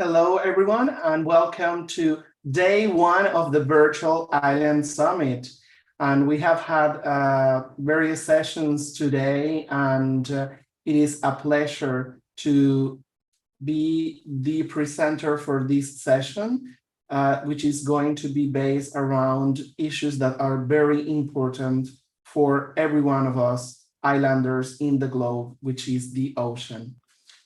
Hello, everyone, and welcome to day one of the Virtual Island Summit. And we have had various sessions today, and it is a pleasure to be the presenter for this session, which is going to be based around issues that are very important for every one of us islanders in the globe, which is the ocean.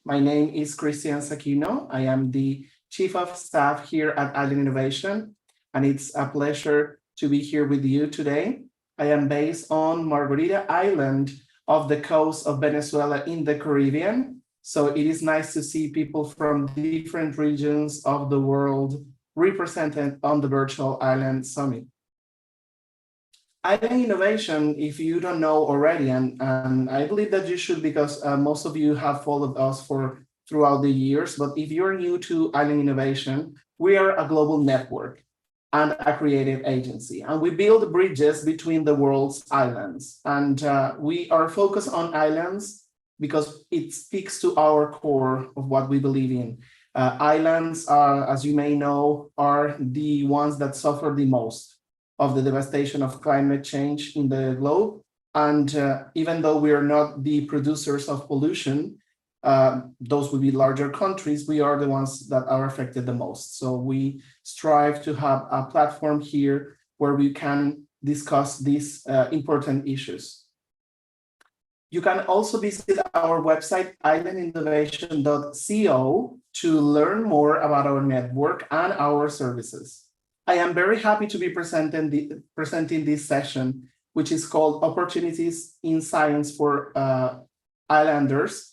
My name is Saquino. I am the Chief of Staff here at Island Innovation, and it's a pleasure to be here with you today. I am based on Margarita Island off the coast of Venezuela in the Caribbean. So it is nice to see people from different regions of the world represented on the Virtual Island Summit. Island Innovation, if you don't know already, and I believe that you should because most of you have followed us throughout the years, but if you're new to Island Innovation, we are a global network and a creative agency, and we build bridges between the world's islands. And we are focused on islands because it speaks to our core of what we believe in. Islands, as you may know, are the ones that suffer the most of the devastation of climate change in the globe. And even though we are not the producers of pollution, those would be larger countries, we are the ones that are affected the most. So we strive to have a platform here where we can discuss these important issues. You can also visit our website, islandinnovation.co, to learn more about our network and our services. I am very happy to be presenting this session, which is called Opportunities in Science for Islanders.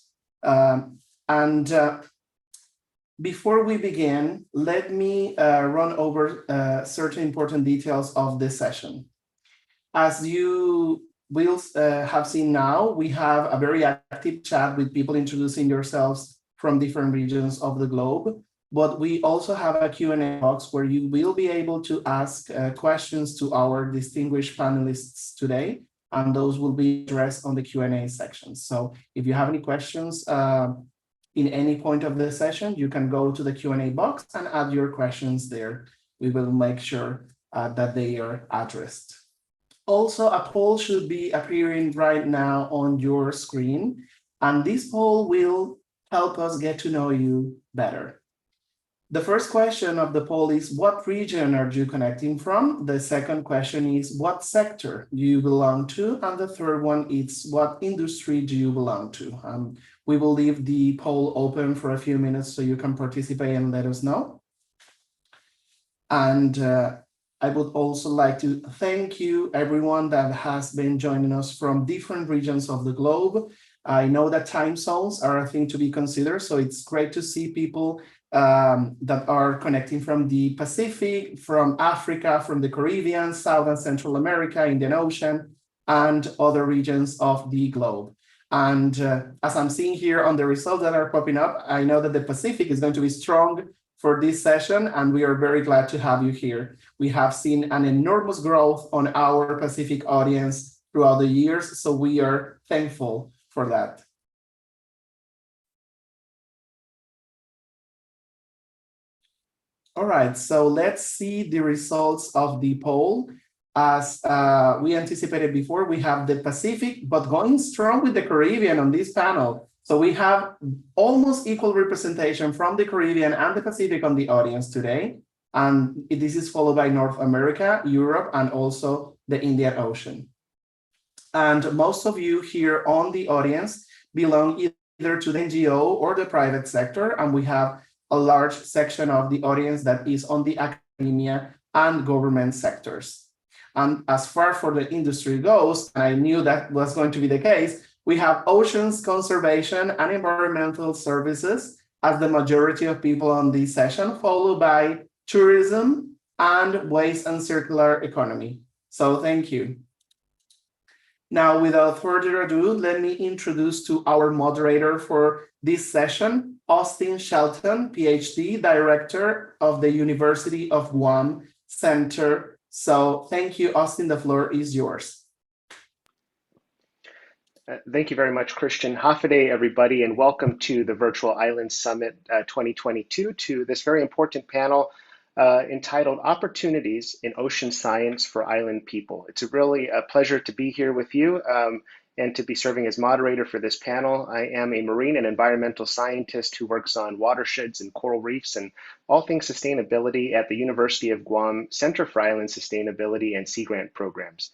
Before we begin, let me run over certain important details of this session. As you will have seen now, we have a very active chat with people introducing yourselves from different regions of the globe. But we also have a Q&A box where you will be able to ask questions to our distinguished panelists today, and those will be addressed on the Q&A section. So if you have any questions in any point of the session, you can go to the Q&A box and add your questions there. We will make sure that they are addressed. Also, a poll should be appearing right now on your screen, and this poll will help us get to know you better. The first question of the poll is, what region are you connecting from? The second question is, what sector do you belong to? And the third one is, what industry do you belong to? We will leave the poll open for a few minutes so you can participate and let us know. And I would also like to thank you, everyone that has been joining us from different regions of the globe. I know that time zones are a thing to be considered, so it's great to see people that are connecting from the Pacific, from Africa, from the Caribbean, South and Central America, Indian Ocean, and other regions of the globe. And as I'm seeing here on the results that are popping up, I know that the Pacific is going to be strong for this session, and we are very glad to have you here. We have seen an enormous growth on our Pacific audience throughout the years, so we are thankful for that. All right, so let's see the results of the poll. As we anticipated before, we have the Pacific, but going strong with the Caribbean on this panel. So we have almost equal representation from the Caribbean and the Pacific on the audience today. And this is followed by North America, Europe, and also the Indian Ocean. And most of you here on the audience belong either to the NGO or the private sector, and we have a large section of the audience that is on the academia and government sectors. And as far for the industry goes, and I knew that was going to be the case, we have oceans conservation and environmental services as the majority of people on this session, followed by tourism and waste and circular economy. So thank you. Now, without further ado, let me introduce to our moderator for this session, Austin Shelton, PhD, Director of the University of Guam Center. So thank you, Austin, the floor is yours. Thank you very much, Christian. Hafa everybody, and welcome to the Virtual Islands Summit 2022 to this very important panel entitled Opportunities in Ocean Science for Island People. It's really a pleasure to be here with you and to be serving as moderator for this panel. I am a marine and environmental scientist who works on watersheds and coral reefs and all things sustainability at the University of Guam Center for Island Sustainability and Sea Grant Programs.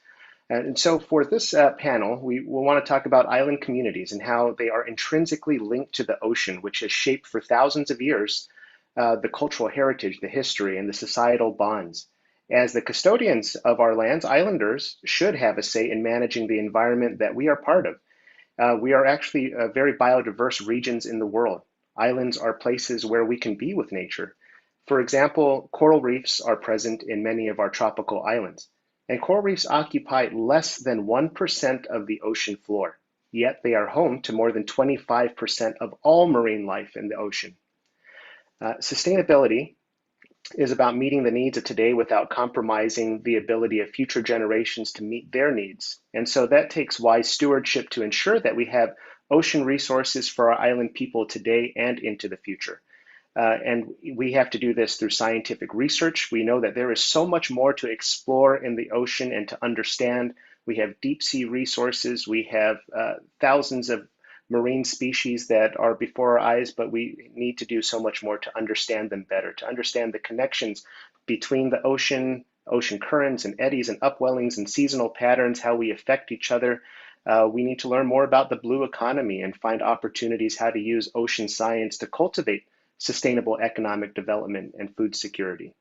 And so for this panel, we will want to talk about island communities and how they are intrinsically linked to the ocean, which has shaped for thousands of years the cultural heritage, the history, and the societal bonds. As the custodians of our lands, islanders should have a say in managing the environment that we are part of. We are actually very biodiverse regions in the world. Islands are places where we can be with nature. For example, coral reefs are present in many of our tropical islands. And coral reefs occupy less than 1% of the ocean floor, yet they are home to more than 25% of all marine life in the ocean. Sustainability is about meeting the needs of today without compromising the ability of future generations to meet their needs. And so that takes wise stewardship to ensure that we have ocean resources for our island people today and into the future. And we have to do this through scientific research. We know that there is so much more to explore in the ocean and to understand. We have deep sea resources. We have thousands of marine species that are before our eyes, but we need to do so much more to understand them better, to understand the connections between the ocean currents and eddies and upwellings and seasonal patterns, how we affect each other. We need to learn more about the blue economy and find opportunities how to use ocean science to cultivate sustainable economic development and food security,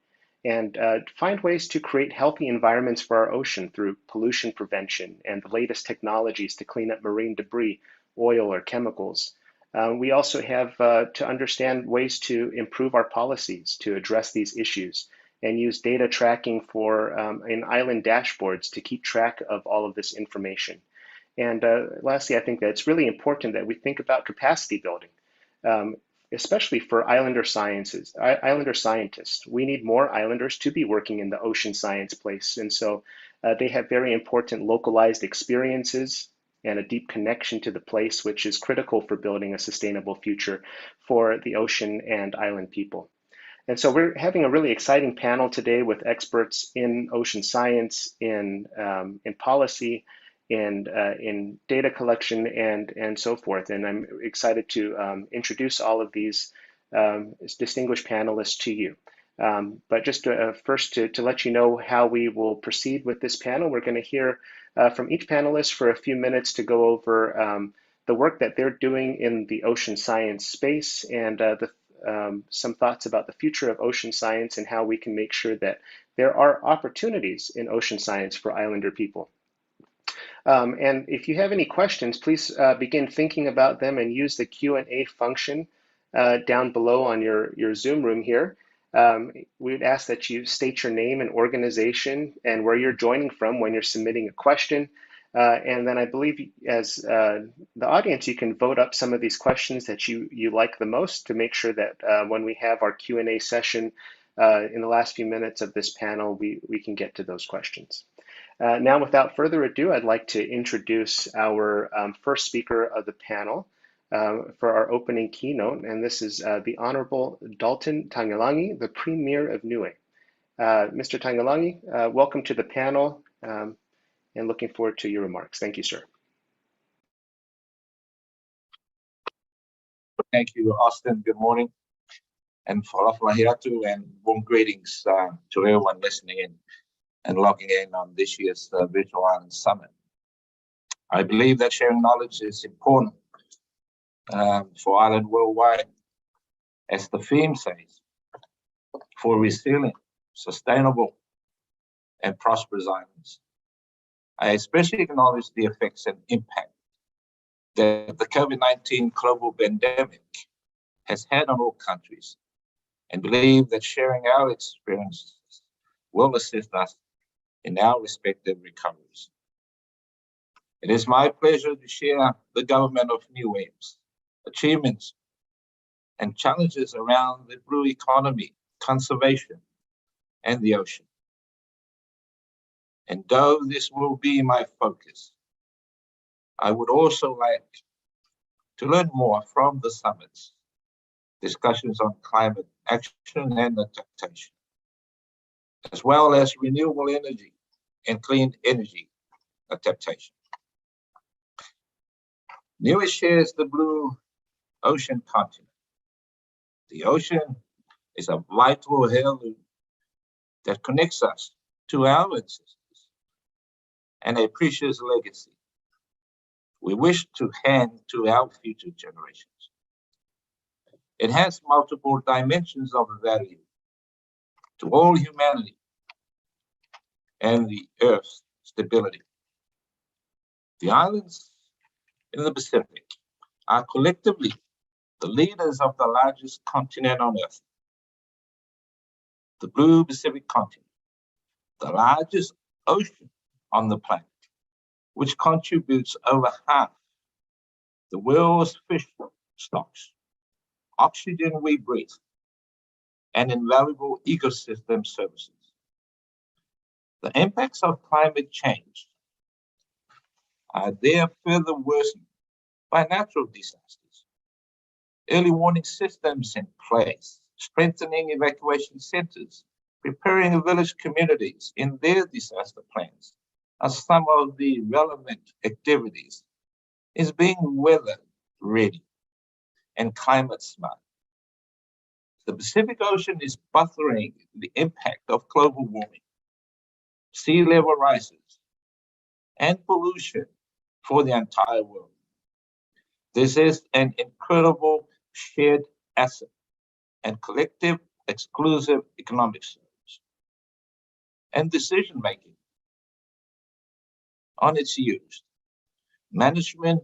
and find ways to create healthy environments for our ocean through pollution prevention and the latest technologies to clean up marine debris, oil or chemicals. We also have to understand ways to improve our policies to address these issues and use data tracking for in island dashboards to keep track of all of this information. And lastly, I think that it's really important that we think about capacity building. Especially for islander scientists. We need more islanders to be working in the ocean science place. And so they have very important localized experiences and a deep connection to the place, which is critical for building a sustainable future for the ocean and island people. And so we're having a really exciting panel today with experts in ocean science, in policy, and in data collection and so forth. And I'm excited to introduce all of these distinguished panelists to you. But just first to let you know how we will proceed with this panel, we're going to hear from each panelist for a few minutes to go over the work that they're doing in the ocean science space and some thoughts about the future of ocean science and how we can make sure that there are opportunities in ocean science for islander people. And if you have any questions, please begin thinking about them and use the Q&A function down below on your Zoom room here. We would ask that you state your name and organization and where you're joining from when you're submitting a question. And then I believe as the audience, you can vote up some of these questions that you like the most to make sure that when we have our Q&A session in the last few minutes of this panel, we can get to those questions. Now, without further ado, I'd like to introduce our first speaker of the panel for our opening keynote, and this is the Honorable Dalton Tangalangi, the Premier of Niue. Mr. Tangalangi, welcome to the panel, and looking forward to your remarks. Thank you, sir. Thank you, Austin. Good morning. And falafel and warm greetings to everyone listening in and logging in on this year's Virtual Island Summit. I believe that sharing knowledge is important for Island worldwide, as the theme says, for resilient, sustainable, and prosperous islands. I especially acknowledge the effects and impact that the COVID-19 global pandemic has had on all countries, and believe that sharing our experiences will assist us in our respective recoveries. It is my pleasure to share the government of Niue's achievements and challenges around the blue economy, conservation, and the ocean. And though this will be my focus, I would also like to learn more from the summits, discussions on climate action and adaptation, as well as renewable energy and clean energy adaptation. Niue shares the blue ocean continent. The ocean is a vital heirloom that connects us to our ancestors and a precious legacy we wish to hand to our future generations. It has multiple dimensions of value to all humanity and the Earth's stability. The islands in the Pacific are collectively the leaders of the largest continent on Earth, the blue Pacific continent, the largest ocean on the planet, which contributes over half the world's fish stocks, oxygen we breathe, and invaluable ecosystem services. The impacts of climate change are there further worsened by natural disasters. Early warning systems in place, strengthening evacuation centers, preparing village communities in their disaster plans are some of the relevant activities is being weather ready and climate smart. The Pacific Ocean is buffering the impact of global warming, sea level rises, and pollution for the entire world. This is an incredible shared asset and collective exclusive economic service and decision making on its use, management,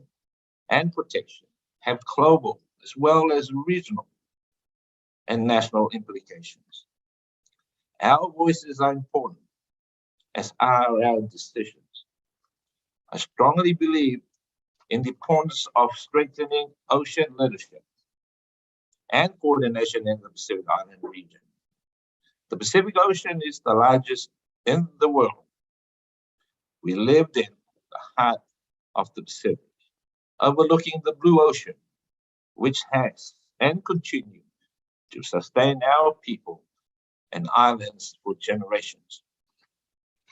and protection have global as well as regional and national implications. Our voices are important, as are our decisions. I strongly believe in the importance of strengthening ocean leadership and coordination in the Pacific Island region. The Pacific Ocean is the largest in the world. We lived in the heart of the Pacific, overlooking the blue ocean, which has and continues to sustain our people and islands for generations.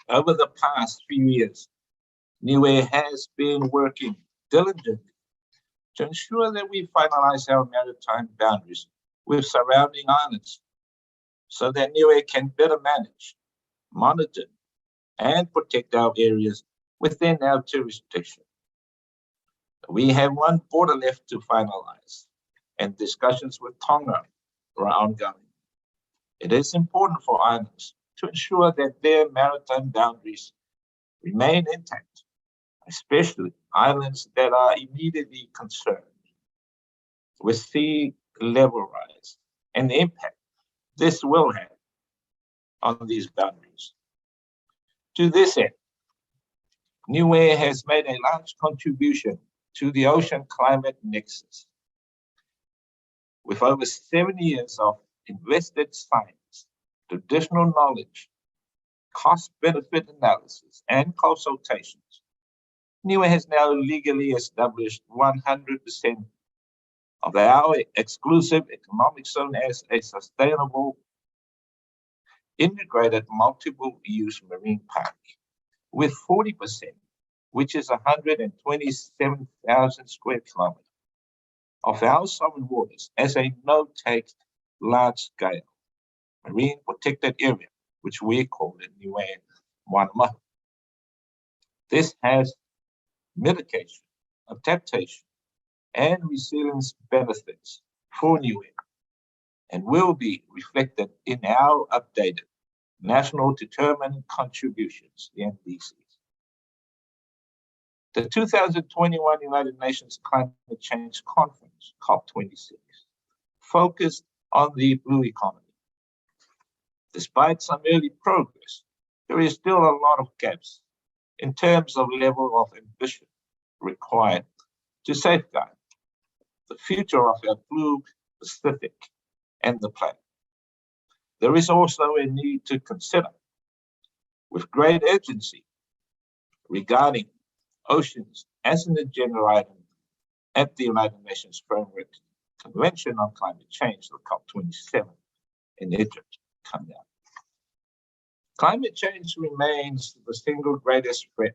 Over the past few years, Niue has been working diligently to ensure that we finalize our maritime boundaries with surrounding islands so that Niue can better manage, monitor, and protect our areas within our jurisdiction. We have one border left to finalize, and discussions with Tonga are ongoing. It is important for islands to ensure that their maritime boundaries remain intact, especially islands that are immediately concerned with sea level rise and the impact this will have on these boundaries. To this end, Niue has made a large contribution to the Ocean Climate Nexus. With over 7 years of invested science, traditional knowledge, cost-benefit analysis, and consultations, Niue has now legally established 100% of our exclusive economic zone as a sustainable, integrated multiple-use marine park, with 40%, which is 127,000 square kilometers, of our sovereign waters as a no-take, large-scale marine protected area, which we call it Niue Moanamahu. This has mitigation, adaptation, and resilience benefits for Niue and will be reflected in our updated National Determined Contributions, the NDCs. The 2021 United Nations Climate Change Conference, COP26, focused on the blue economy. Despite some early progress, there is still a lot of gaps in terms of level of ambition required to safeguard the future of our blue Pacific and the planet. There is also a need to consider with great urgency regarding oceans as an agenda item at the United Nations Framework Convention on Climate Change, the COP27 in Egypt, coming up. Climate change remains the single greatest threat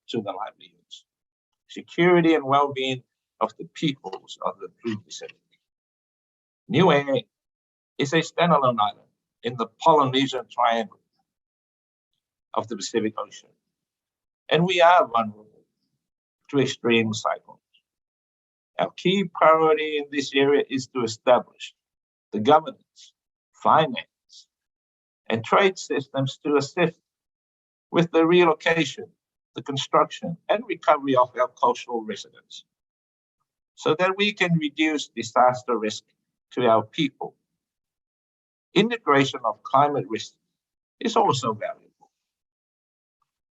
to the livelihoods, security and well-being of the peoples of the Blue Pacific. Niue is a standalone island in the Polynesian Triangle of the Pacific Ocean, and we are vulnerable to extreme cyclones. Our key priority in this area is to establish the governance, finance, and trade systems to assist with the relocation, the construction, and recovery of our coastal residents, so that we can reduce disaster risk to our people. Integration of climate risk is also valuable.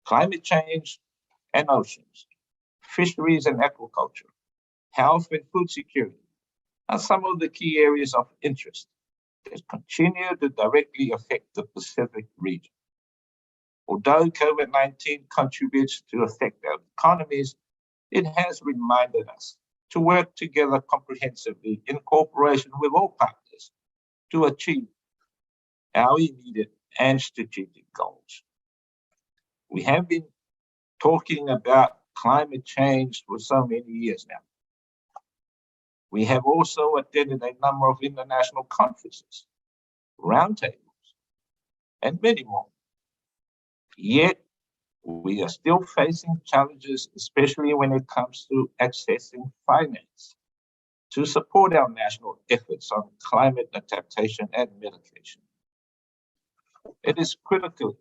Climate change and oceans, fisheries and aquaculture, health and food security are some of the key areas of interest that continue to directly affect the Pacific region. Although COVID-19 contributes to affect our economies, it has reminded us to work together comprehensively in cooperation with all partners to achieve our immediate and strategic goals. We have been talking about climate change for so many years now. We have also attended a number of international conferences, roundtables, and many more. Yet, we are still facing challenges, especially when it comes to accessing finance to support our national efforts on climate adaptation and mitigation. It is critically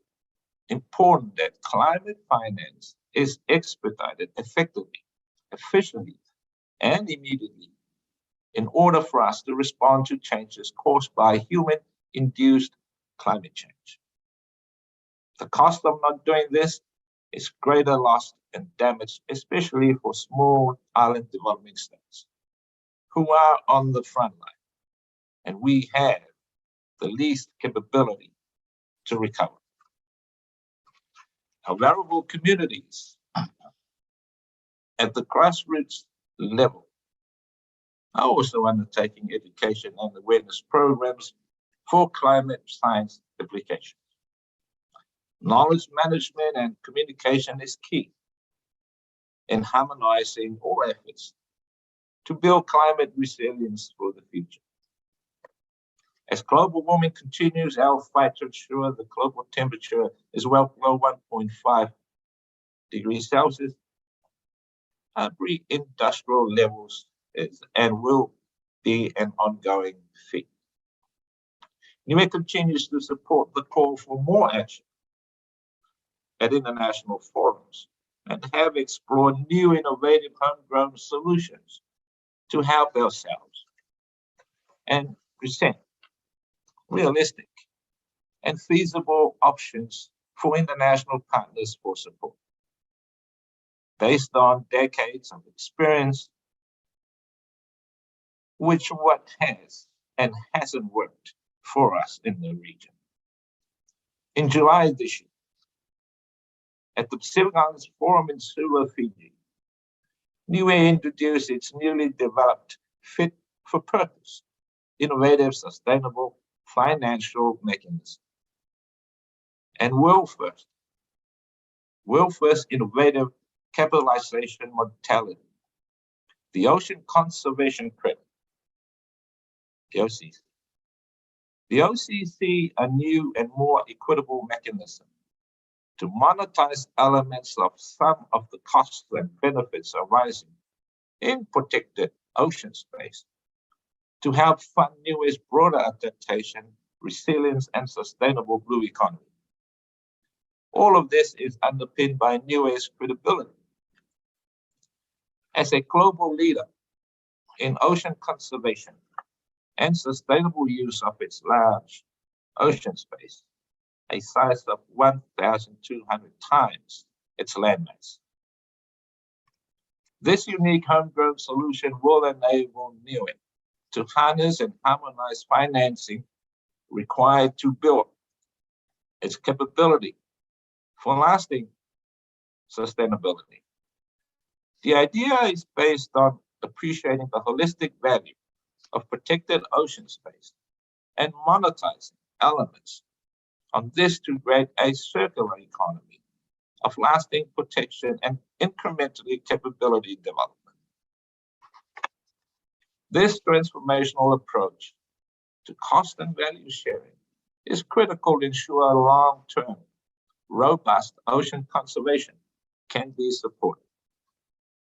important that climate finance is expedited effectively, efficiently, and immediately in order for us to respond to changes caused by human-induced climate change. The cost of not doing this is greater loss and damage, especially for small island developing states who are on the front line, and we have the least capability to recover. Our vulnerable communities at the grassroots level are also undertaking education and awareness programs for climate science applications. Knowledge management and communication is key in harmonizing all efforts to build climate resilience for the future. As global warming continues, our fight to ensure the global temperature is well below 1.5 degrees Celsius at pre-industrial levels is and will be an ongoing feat. Niue continues to support the call for more action at international forums and have explored new innovative homegrown solutions to help ourselves and present realistic and feasible options for international partners for support. Based on decades of experience, which what has and hasn't worked for us in the region. In July this year, at the Pacific Islands Forum in Suva, Fiji, Niue introduced its newly developed Fit for Purpose, innovative, sustainable financial mechanism, and world first innovative capitalization modality, the Ocean Conservation Credit, the OCC. The OCC, a new and more equitable mechanism to monetize elements of some of the costs and benefits arising in protected ocean space to help fund Niue's broader adaptation, resilience, and sustainable blue economy. All of this is underpinned by Niue's credibility as a global leader in ocean conservation and sustainable use of its large ocean space, a size of 1,200 times its landmass. This unique homegrown solution will enable Niue to harness and harmonize financing required to build its capability for lasting sustainability The idea is based on appreciating the holistic value of protected ocean space and monetizing elements on this to create a circular economy of lasting protection and incrementally capability development. This transformational approach to cost and value sharing is critical to ensure long-term, robust ocean conservation can be supported.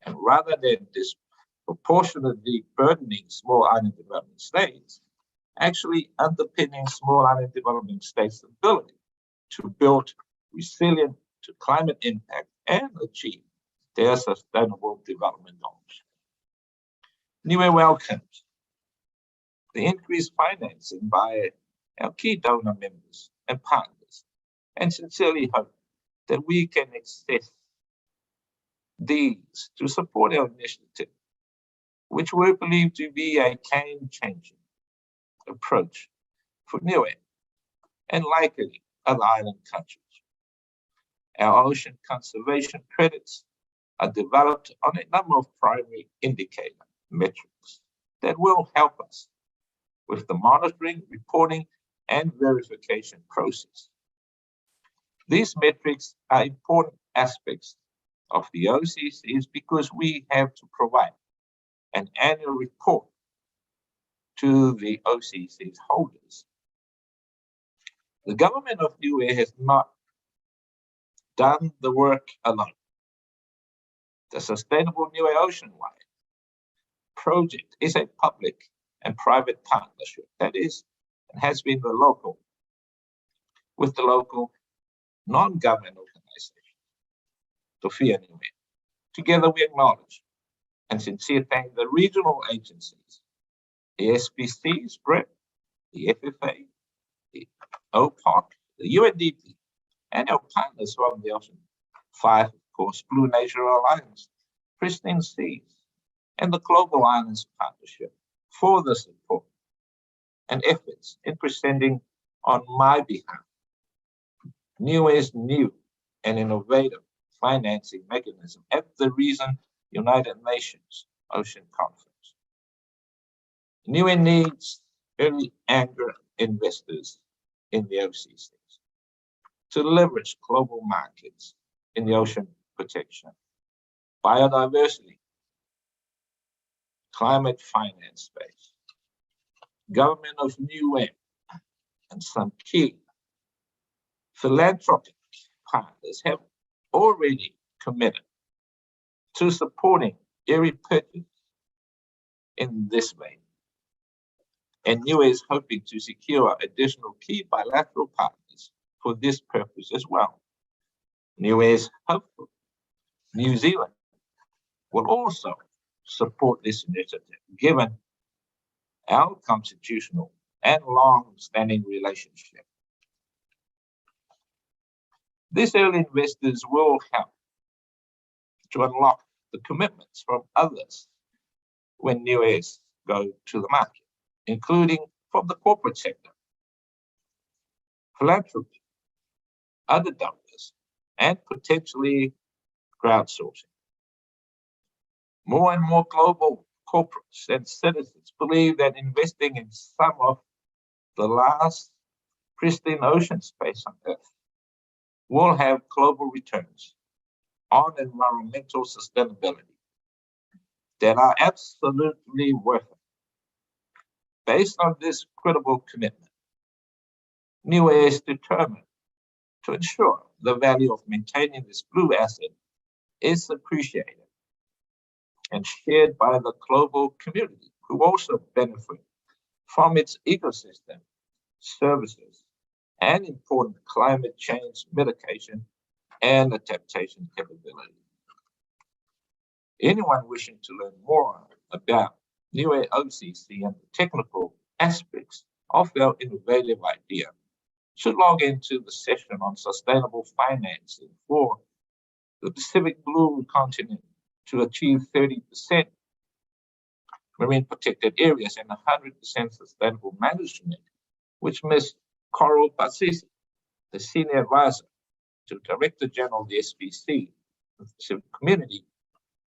And rather than disproportionately burdening small island development states, actually underpinning small island development states' ability to build resilient to climate impact and achieve their sustainable development goals. Niue welcomes the increased financing by our key donor members and partners, and sincerely hope that we can access these to support our initiative, which we believe to be a game-changing approach for Niue and likely other island countries. Our ocean conservation credits are developed on a number of primary indicator metrics that will help us with the monitoring, reporting, and verification process. These metrics are important aspects of the OCCs because we have to provide an annual report to the OCC's holders. The government of Niue has not done the work alone. The Sustainable Niue Ocean-wide project is a public and private partnership that is and has been with the local non-government organization, Tofia Niue. Together we acknowledge and sincerely thank the regional agencies, the SPCs, BRIP, the FFA, the OPOC, the UNDP, and our partners from the Ocean 5, of course, Blue Nature Alliance, Pristine Seas, and the Global Islands Partnership for the support and efforts in presenting on my behalf Niue's new and innovative financing mechanism at the recent United Nations Ocean Conference. Niue needs early angler investors in the OCCs to leverage global markets in the ocean protection, biodiversity, climate finance space. Government of Niue and some key philanthropic partners have already committed to supporting every purchase in this vein. And Niue is hoping to secure additional key bilateral partners for this purpose as well. Niue is hopeful New Zealand will also support this initiative, given our constitutional and long-standing relationship. These early investors will help to unlock the commitments from others when Niue's go to the market, including from the corporate sector, philanthropy, other donors, and potentially crowdsourcing. More and more global corporates and citizens believe that investing in some of the last pristine ocean space on Earth will have global returns on environmental sustainability that are absolutely worth it. Based on this credible commitment, Niue is determined to ensure the value of maintaining this blue asset is appreciated and shared by the global community, who also benefit from its ecosystem, services, and important climate change mitigation and adaptation capability. Anyone wishing to learn more about Niue OCC and the technical aspects of our innovative idea should log into the session on sustainable financing for the Pacific Blue continent to achieve 30% marine protected areas and 100% sustainable management, which Ms. Coral Basisi, the Senior Advisor to Director General of the SPC, the Pacific Community,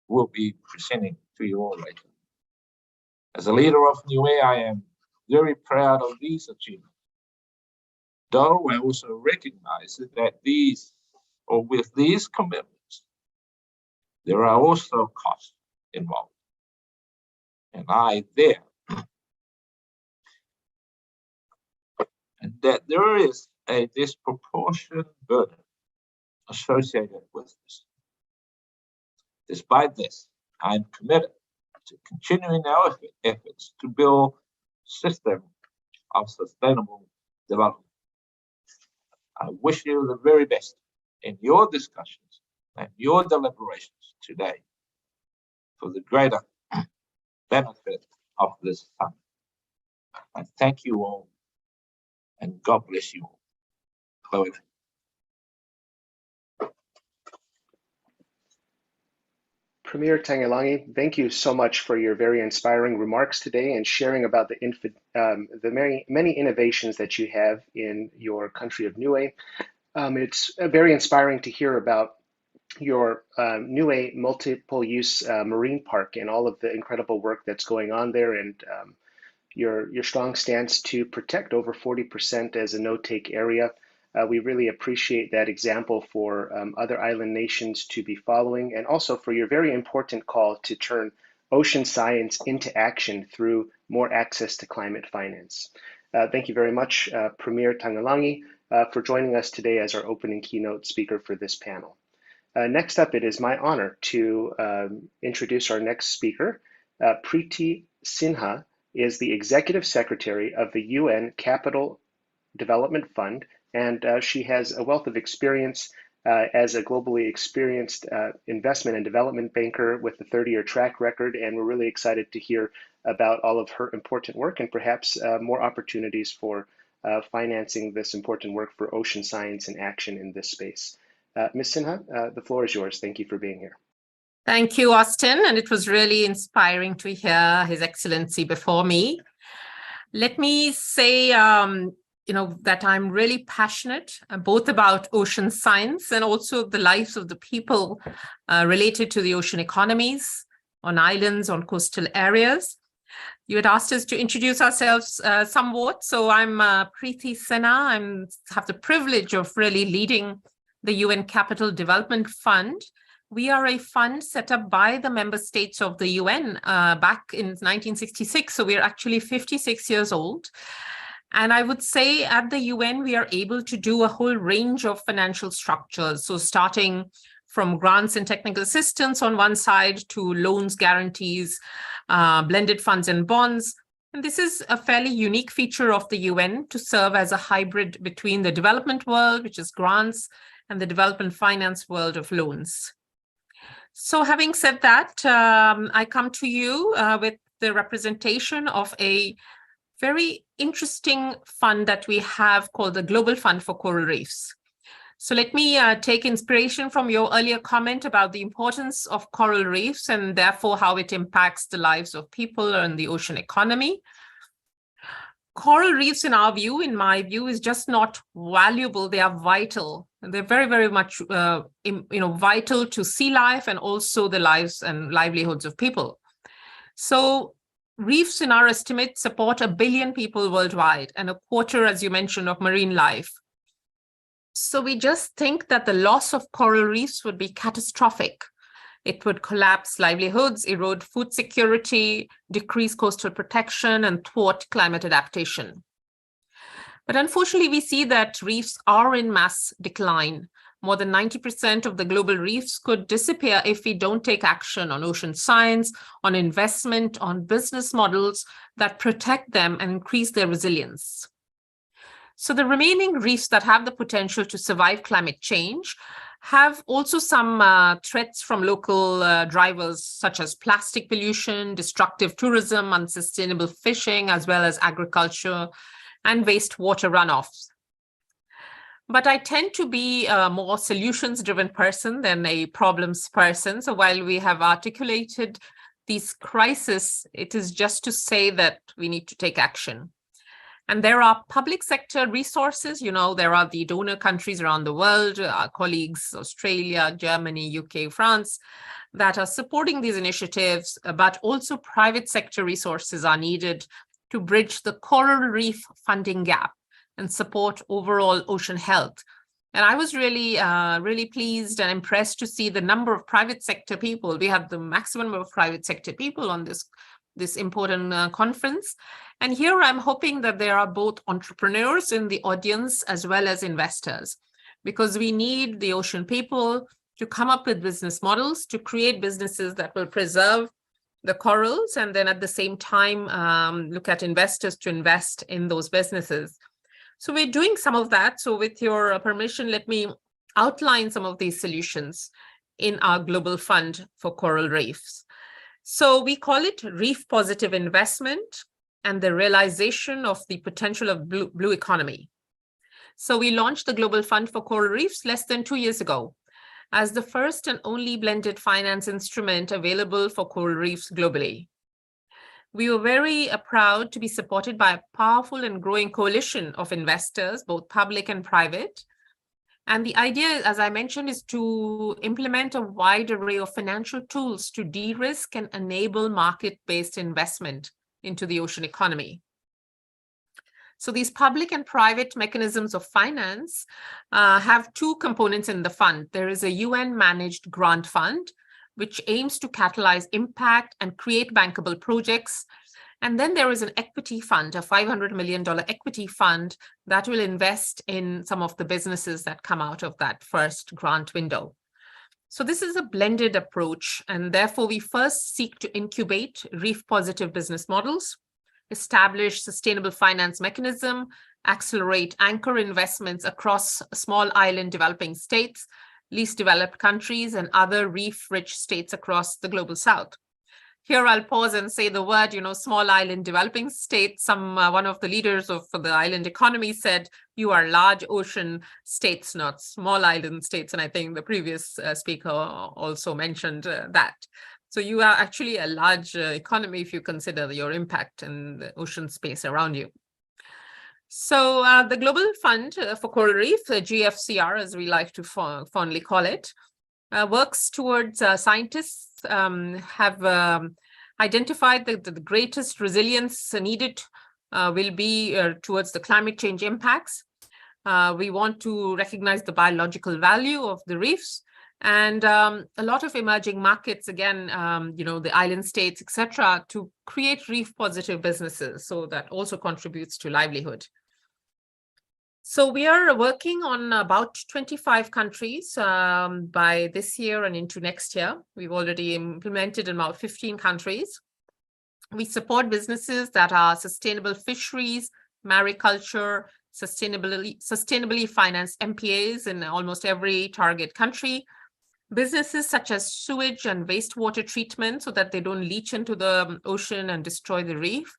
will be presenting to you all later. As a leader of Niue, I am very proud of these achievements, though I also recognize that with these commitments, there are also costs involved. And that there is a disproportionate burden associated with this. Despite this, I'm committed to continuing our efforts to build a system of sustainable development. I wish you the very best in your discussions and your deliberations today for the greater benefit of this summit. I thank you all, and God bless you all. Chloe. Premier Tangailangi, thank you so much for your very inspiring remarks today and sharing about the many innovations that you have in your country of Niue. It's very inspiring to hear about your Niue multiple use marine park and all of the incredible work that's going on there, and your strong stance to protect over 40% as a no-take area. We really appreciate that example for other island nations to be following, and also for your very important call to turn ocean science into action through more access to climate finance. Thank you very much, Premier Tangailangi, for joining us today as our opening keynote speaker for this panel. Next up, it is my honor to introduce our next speaker. Preeti Sinha is the Executive Secretary of the UN Capital Development Fund, and she has a wealth of experience as a globally experienced investment and development banker with a 30-year track record, and we're really excited to hear about all of her important work and perhaps more opportunities for financing this important work for ocean science and action in this space. Ms. Sinha, the floor is yours. Thank you for being here. Thank you, Austin, and it was really inspiring to hear His Excellency before me. Let me say, that I'm really passionate both about ocean science and also the lives of the people related to the ocean economies on islands, on coastal areas. You had asked us to introduce ourselves somewhat, so I'm Preeti Sinha. I have the privilege of really leading the UN Capital Development Fund. We are a fund set up by the member states of the UN back in 1966, so we're actually 56 years old. And I would say at the UN, we are able to do a whole range of financial structures. So starting from grants and technical assistance on one side to loans, guarantees, blended funds and bonds. And this is a fairly unique feature of the UN to serve as a hybrid between the development world, which is grants, and the development finance world of loans. So having said that, I come to you with the representation of a very interesting fund that we have called the Global Fund for Coral Reefs. So let me take inspiration from your earlier comment about the importance of coral reefs and therefore how it impacts the lives of people and the ocean economy. Coral reefs, in my view, is just not valuable. They are vital. They're very, very much vital to sea life and also the lives and livelihoods of people. So reefs, in our estimate, support 1 billion people worldwide and 1/4, as you mentioned, of marine life. So we just think that the loss of coral reefs would be catastrophic. It would collapse livelihoods, erode food security, decrease coastal protection, and thwart climate adaptation. But unfortunately, we see that reefs are in mass decline. More than 90% of the global reefs could disappear if we don't take action on ocean science, on investment, on business models that protect them and increase their resilience. So the remaining reefs that have the potential to survive climate change have also some threats from local drivers, such as plastic pollution, destructive tourism, unsustainable fishing, as well as agriculture and wastewater runoffs. But I tend to be a more solutions-driven person than a problems person. So while we have articulated these crises, it is just to say that we need to take action. And there are public sector resources. There are the donor countries around the world, our colleagues, Australia, Germany, UK, France, that are supporting these initiatives, but also private sector resources are needed to bridge the coral reef funding gap and support overall ocean health. And I was really pleased and impressed to see the number of private sector people. We have the maximum of private sector people on this important conference. And here I'm hoping that there are both entrepreneurs in the audience as well as investors, because we need the ocean people to come up with business models to create businesses that will preserve the corals, and then at the same time look at investors to invest in those businesses. So we're doing some of that. So with your permission, let me outline some of these solutions in our global fund for coral reefs. So we call it Reef Positive Investment and the Realization of the Potential of Blue Economy. So we launched the Global Fund for Coral Reefs less than 2 years ago as the first and only blended finance instrument available for coral reefs globally. We were very proud to be supported by a powerful and growing coalition of investors, both public and private. And the idea, as I mentioned, is to implement a wide array of financial tools to de-risk and enable market-based investment into the ocean economy. So these public and private mechanisms of finance have two components in the fund. There is a UN-managed grant fund, which aims to catalyze impact and create bankable projects. And then there is an equity fund, a $500 million equity fund that will invest in some of the businesses that come out of that first grant window. So this is a blended approach, and therefore we first seek to incubate reef-positive business models, establish sustainable finance mechanism, accelerate anchor investments across small island developing states, least developed countries, and other reef-rich states across the global south. Here I'll pause and say the word, small island developing states. One of the leaders of the island economy said, you are large ocean states, not small island states. And I think the previous speaker also mentioned that. So you are actually a large economy if you consider your impact in the ocean space around you. So the Global Fund for Coral Reef, GFCR, as we like to fondly call it, works towards scientists have identified that the greatest resilience needed will be towards the climate change impacts. We want to recognize the biological value of the reefs, and a lot of emerging markets, again, the island states, etc., to create reef-positive businesses. So that also contributes to livelihood. So we are working on about 25 countries by this year and into next year. We've already implemented in about 15 countries. We support businesses that are sustainable fisheries, mariculture, sustainably financed MPAs in almost every target country. Businesses such as sewage and wastewater treatment so that they don't leach into the ocean and destroy the reef.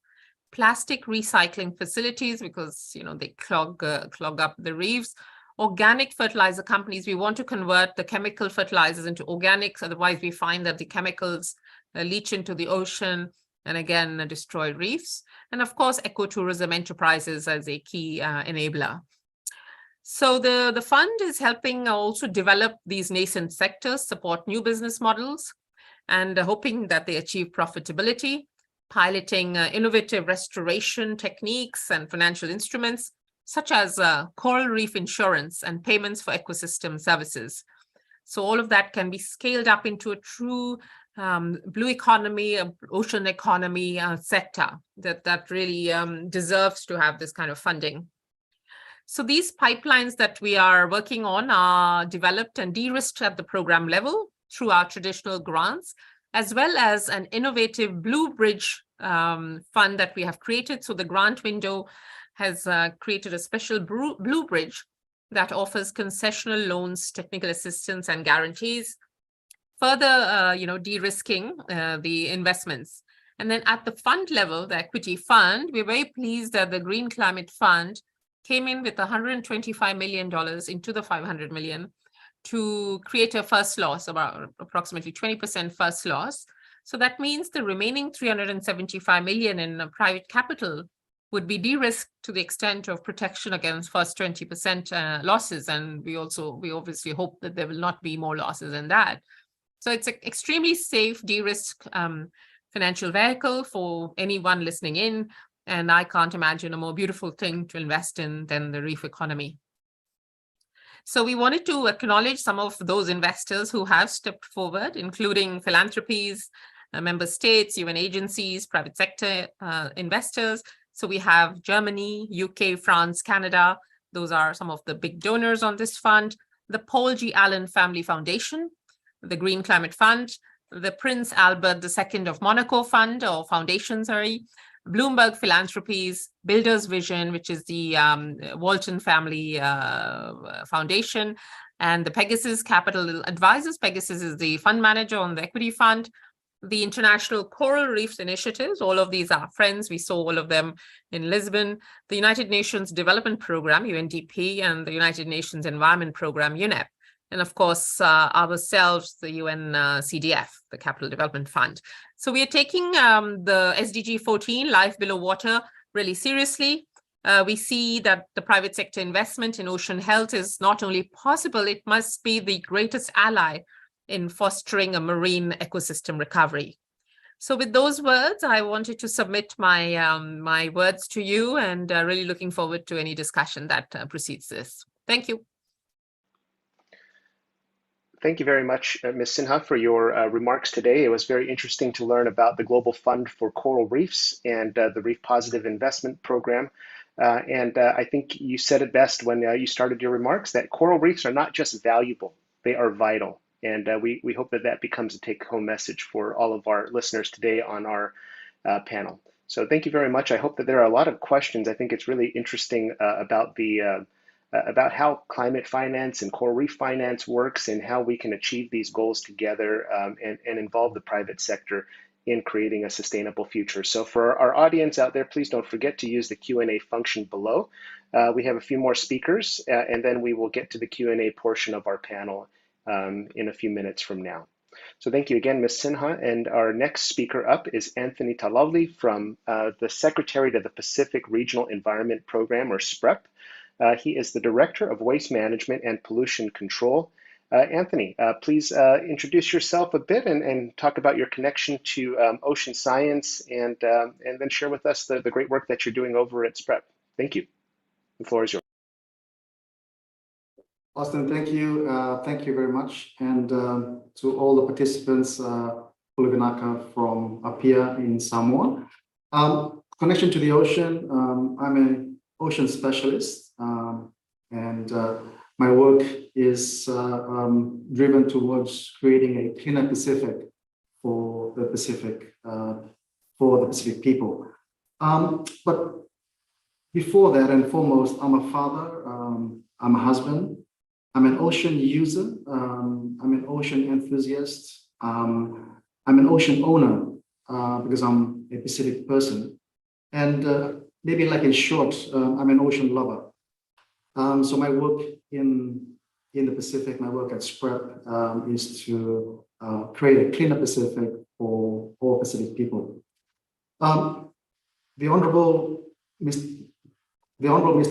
Plastic recycling facilities because they clog up the reefs. Organic fertilizer companies, we want to convert the chemical fertilizers into organics, otherwise we find that the chemicals leach into the ocean and again destroy reefs. And of course ecotourism enterprises as a key enabler. So the fund is helping also develop these nascent sectors, support new business models, and hoping that they achieve profitability, piloting innovative restoration techniques and financial instruments, such as coral reef insurance and payments for ecosystem services. So all of that can be scaled up into a true blue economy, ocean economy sector that really deserves to have this kind of funding. So these pipelines that we are working on are developed and de-risked at the program level through our traditional grants, as well as an innovative Blue Bridge fund that we have created. So the grant window has created a special Blue Bridge that offers concessional loans, technical assistance, and guarantees, further de-risking the investments. And then at the fund level, the equity fund, we're very pleased that the Green Climate Fund came in with $125 million into the $500 million to create a first loss, about approximately 20% first loss. So that means the remaining $375 million in private capital would be de-risked to the extent of protection against first 20% losses. And we obviously hope that there will not be more losses than that. So it's an extremely safe, de-risk financial vehicle for anyone listening in. And I can't imagine a more beautiful thing to invest in than the reef economy. So we wanted to acknowledge some of those investors who have stepped forward, including philanthropies, member states, UN agencies, private sector investors. So we have Germany, UK, France, Canada. Those are some of the big donors on this fund. The Paul G. Allen Family Foundation, the Green Climate Fund, the Prince Albert II of Monaco Fund, or Foundation, sorry, Bloomberg Philanthropies, Builders Vision, which is the Walton Family Foundation, and the Pegasus Capital Advisors. Pegasus is the fund manager on the equity fund. The International Coral Reefs Initiatives, all of these are friends. We saw all of them in Lisbon. The United Nations Development Program, UNDP, and the United Nations Environment Program, UNEP. And of course, ourselves, the UN CDF, the Capital Development Fund. So we are taking the SDG 14, Life Below Water, really seriously. We see that the private sector investment in ocean health is not only possible, it must be the greatest ally in fostering a marine ecosystem recovery. So with those words, I wanted to submit my, my words to you, and really looking forward to any discussion that precedes this. Thank you. Thank you very much, Ms. Sinha, for your remarks today. It was very interesting to learn about the Global Fund for Coral Reefs and the Reef Positive Investment Program. I think you said it best when you started your remarks, that coral reefs are not just valuable, they are vital. And we hope that that becomes a take-home message for all of our listeners today on our panel. So thank you very much. I hope that there are a lot of questions. I think it's really interesting about how climate finance and coral reef finance works and how we can achieve these goals together and involve the private sector in creating a sustainable future. So for our audience out there, please don't forget to use the Q&A function below. We have a few more speakers, and then we will get to the Q&A portion of our panel in a few minutes from now. So thank you again, Ms. Sinha. And our next speaker up is Anthony Talovely from the Secretariat of the Pacific Regional Environment Program, or SPREP. He is the Director of Waste Management and Pollution Control. Anthony, please introduce yourself a bit and talk about your connection to ocean science, and then share with us the great work that you're doing over at SPREP. Thank you. The floor is yours. Austin, thank you. Thank you very much. And to all the participants, Pulivinaka from Apia in Samoa. Connection to the ocean, I'm an ocean specialist, and my work is driven towards creating a cleaner Pacific for the Pacific people. But before that and foremost, I'm a father, I'm a husband, I'm an ocean user, I'm an ocean enthusiast, I'm an ocean owner because I'm a Pacific person. And maybe like in short, I'm an ocean lover. So my work in the Pacific, my work at SPREP is to create a cleaner Pacific for all Pacific people. The Honorable Mr. Delton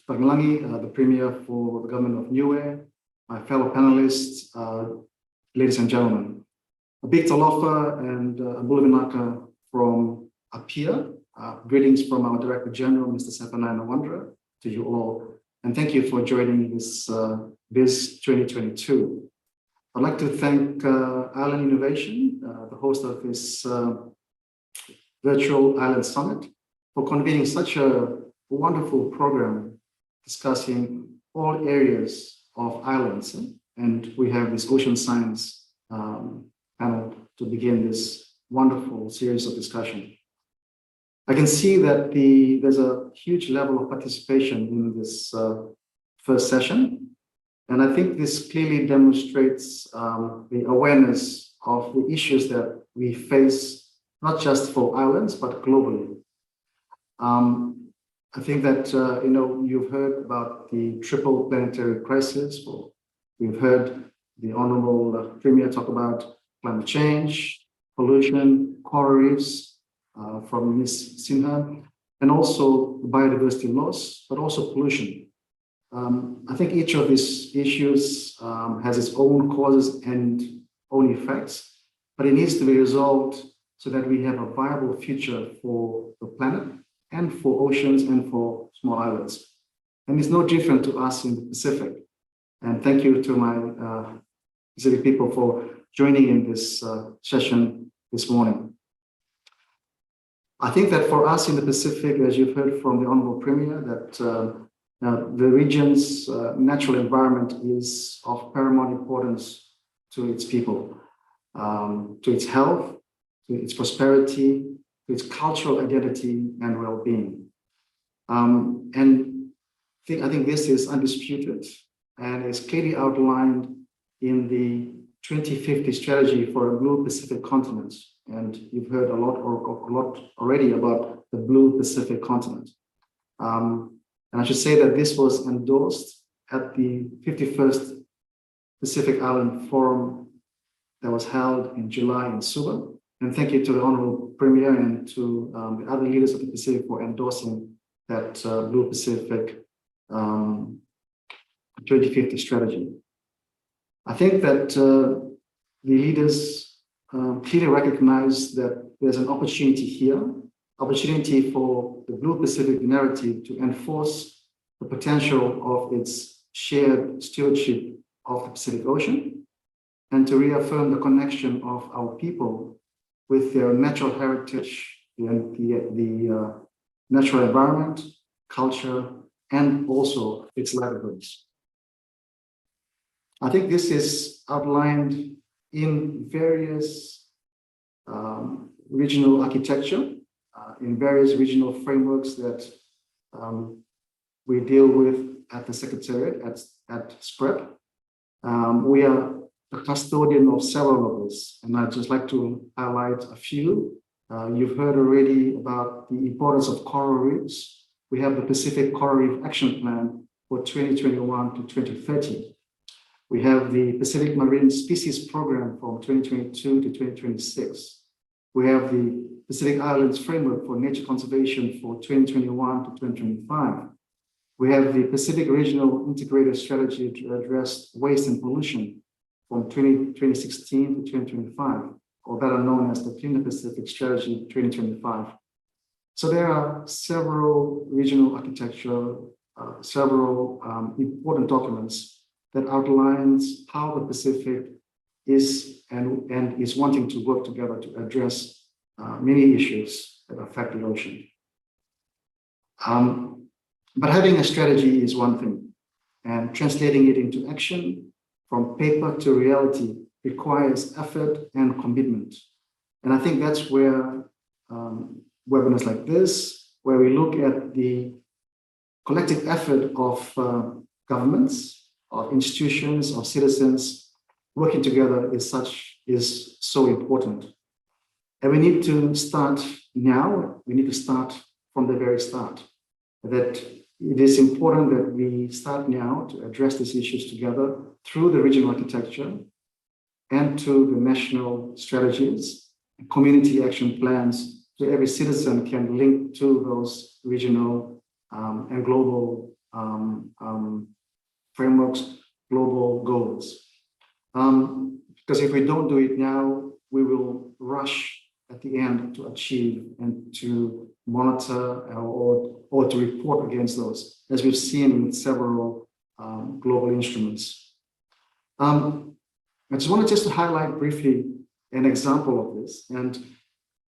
Paglangi, the Premier for the Government of Niue, my fellow panelists, ladies and gentlemen. A big talofa and a bulivinaka from Apia. Greetings from our Director General, Mr. Sefanai Nawandra, to you all. And thank you for joining this BIS 2022. I'd like to thank Island Innovation, the host of this virtual Island Summit, for convening such a wonderful program discussing all areas of islands. And we have this ocean science panel to begin this wonderful series of discussion. I can see that there's a huge level of participation in this first session. And I think this clearly demonstrates the awareness of the issues that we face, not just for islands, but globally. I think that, you've heard about the triple planetary crisis. We've heard the Honorable Premier talk about climate change, pollution, coral reefs, from Ms. Sinha, and also biodiversity loss, but also pollution. I think each of these issues has its own causes and own effects, but it needs to be resolved so that we have a viable future for the planet and for oceans and for small islands. And it's no different to us in the Pacific. And thank you to my Pacific people for joining in this session this morning. I think that for us in the Pacific, as you've heard from the Honorable Premier, that the region's natural environment is of paramount importance to its people, to its health, to its prosperity, to its cultural identity and well-being. And I think this is undisputed and is clearly outlined in the 2050 strategy for a Blue Pacific continent. And you've heard a lot already about the Blue Pacific continent. And I should say that this was endorsed at the 51st Pacific Island Forum that was held in July in Suva. And thank you to the Honorable Premier and to the other leaders of the Pacific for endorsing that Blue Pacific 2050 strategy. I think that the leaders clearly recognize that there's an opportunity here, opportunity for the Blue Pacific narrative to enforce the potential of its shared stewardship of the Pacific Ocean and to reaffirm the connection of our people with their natural heritage and the natural environment, culture, and also its livelihoods. I think this is outlined in various regional architecture, in various regional frameworks that we deal with at the Secretariat, at SPREP. We are a custodian of several of this, and I'd just like to highlight a few. You've heard already about the importance of coral reefs. We have the Pacific Coral Reef Action Plan for 2021 to 2030. We have the Pacific Marine Species Program from 2022 to 2026. We have the Pacific Islands Framework for Nature Conservation for 2021 to 2025. We have the Pacific Regional Integrated Strategy to address waste and pollution from 2016 to 2025, or better known as the Cleaner Pacific Strategy 2025. So there are several regional architecture, several important documents that outlines how the Pacific is and is wanting to work together to address many issues that affect the ocean. But having a strategy is one thing, and translating it into action from paper to reality requires effort and commitment. And I think that's where webinars like this, where we look at the collective effort of governments, of institutions, of citizens working together is so important. And we need to start now. We need to start from the very start. That it is important that we start now to address these issues together through the regional architecture and to the national strategies, community action plans, so every citizen can link to those regional and global frameworks, global goals. Because if we don't do it now, we will rush at the end to achieve and to monitor or to report against those, as we've seen with several global instruments. I just wanted to highlight briefly an example of this. And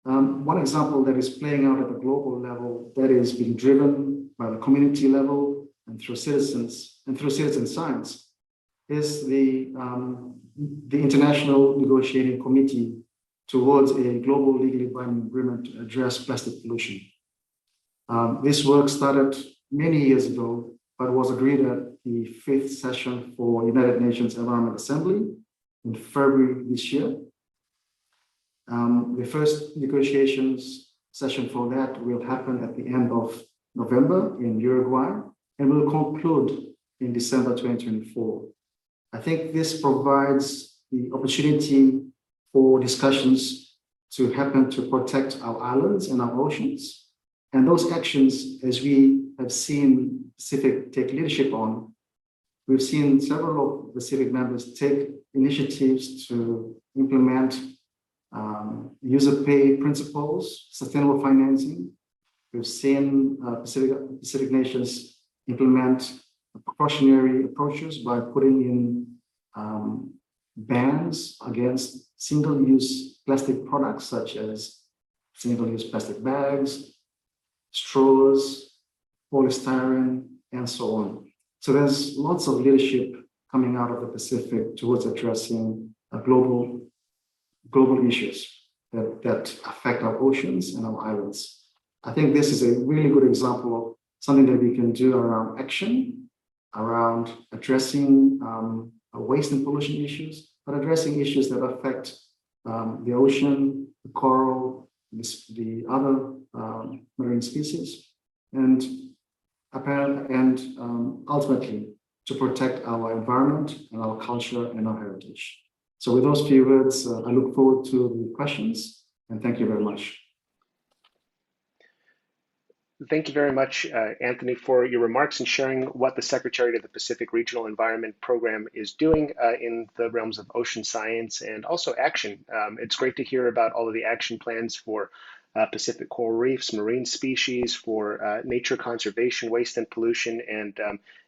one example that is playing out at the global level that is being driven by the community level and through citizens and through citizen science is the International Negotiating Committee towards a global legally binding agreement to address plastic pollution. This work started many years ago, but was agreed at the 5th session for United Nations Environment Assembly in February this year. The first negotiations session for that will happen at the end of November in Uruguay and will conclude in December 2024. I think this provides the opportunity for discussions to happen to protect our islands and our oceans. And those actions, as we have seen Pacific take leadership on, we've seen several of Pacific members take initiatives to implement user pay principles, sustainable financing. We've seen Pacific nations implement precautionary approaches by putting in bans against single-use plastic products such as single-use plastic bags, straws, polystyrene, and so on. So there's lots of leadership coming out of the Pacific towards addressing global issues that affect our oceans and our islands. I think this is a really good example of something that we can do around action, around addressing waste and pollution issues, but addressing issues that affect the ocean, the coral, the other marine species, and ultimately to protect our environment and our culture and our heritage. So with those few words, I look forward to the questions, and thank you very much. Thank you very much, Anthony, for your remarks and sharing what the Secretary of the Pacific Regional Environment Program is doing in the realms of ocean science and also action. It's great to hear about all of the action plans for Pacific coral reefs, marine species, for nature conservation, waste and pollution, and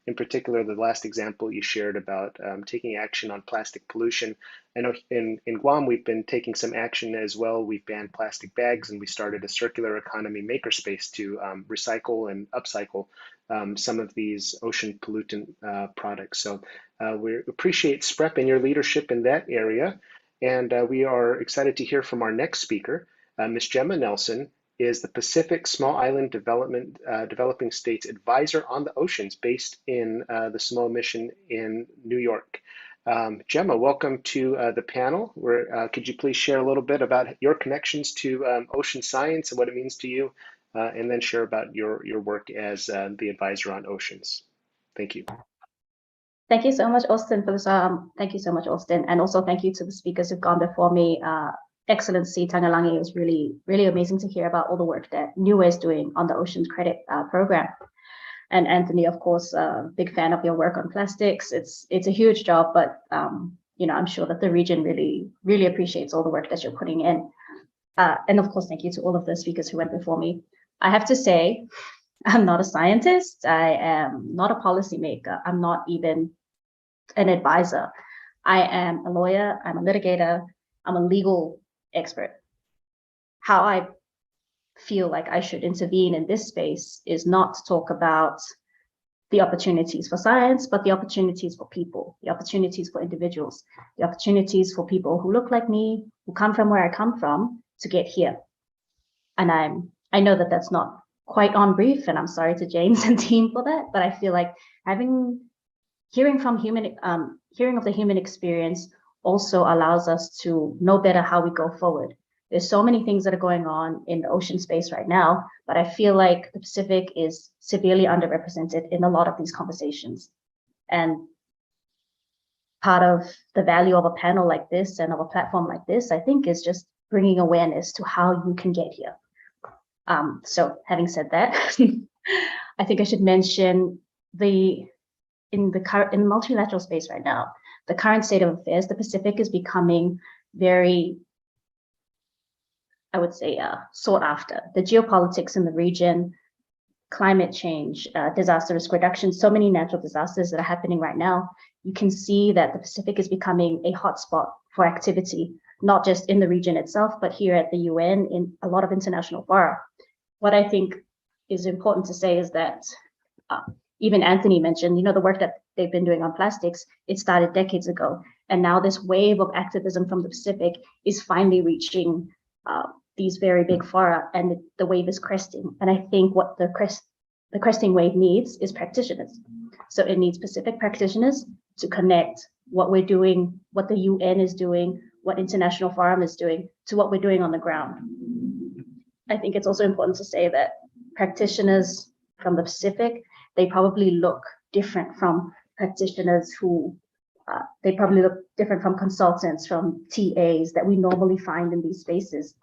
in particular, the last example you shared about taking action on plastic pollution. I know in Guam, we've been taking some action as well. We've banned plastic bags, and we started a circular economy makerspace to recycle and upcycle some of these ocean pollutant products. So we appreciate SPREP and your leadership in that area. And we are excited to hear from our next speaker. Ms. Gemma Nelson is the Pacific Small Island Developing States Advisor on the Oceans based in the Samoa Mission in New York. Gemma, welcome to the panel. Could you please share a little bit about your connections to ocean science and what it means to you, and then share about your work as the advisor on oceans. Thank you. Thank you so much, Austin, for this. Thank you so much, Austin, and also thank you to the speakers who've gone before me. Excellency Tangalangi, it was really, really amazing to hear about all the work that NUA is doing on the Oceans Credit Program. And Anthony, of course, big fan of your work on plastics. It's a huge job, but you know, I'm sure that the region really, really appreciates all the work that you're putting in. And of course, thank you to all of the speakers who went before me. I have to say, I'm not a scientist. I am not a policymaker. I'm not even an advisor. I am a lawyer. I'm a litigator. I'm a legal expert. How I feel like I should intervene in this space is not to talk about the opportunities for science, but the opportunities for people, the opportunities for individuals, the opportunities for people who look like me, who come from where I come from, to get here. And I know that that's not quite on brief, and I'm sorry to James and team for that, but I feel like hearing of the human experience also allows us to know better how we go forward. There's so many things that are going on in the ocean space right now, but I feel like the Pacific is severely underrepresented in a lot of these conversations. And part of the value of a panel like this and of a platform like this, I think, is just bringing awareness to how you can get here. So having said that, I think I should mention in multilateral space right now, the current state of affairs, the Pacific is becoming very, I would say, sought after. The geopolitics in the region, climate change, disaster risk reduction, so many natural disasters that are happening right now. You can see that the Pacific is becoming a hotspot for activity, not just in the region itself, but here at the UN in a lot of international fora. What I think is important to say is that even Anthony mentioned, you know, the work that they've been doing on plastics, it started decades ago. And now this wave of activism from the Pacific is finally reaching these very big fora, and the wave is cresting. And I think what the cresting wave needs is practitioners. So it needs Pacific practitioners to connect what we're doing, what the UN is doing, what International Forum is doing, to what we're doing on the ground. I think it's also important to say that practitioners from the Pacific, they probably look different from practitioners who, they probably look different from consultants, from TAs that we normally find in these spaces.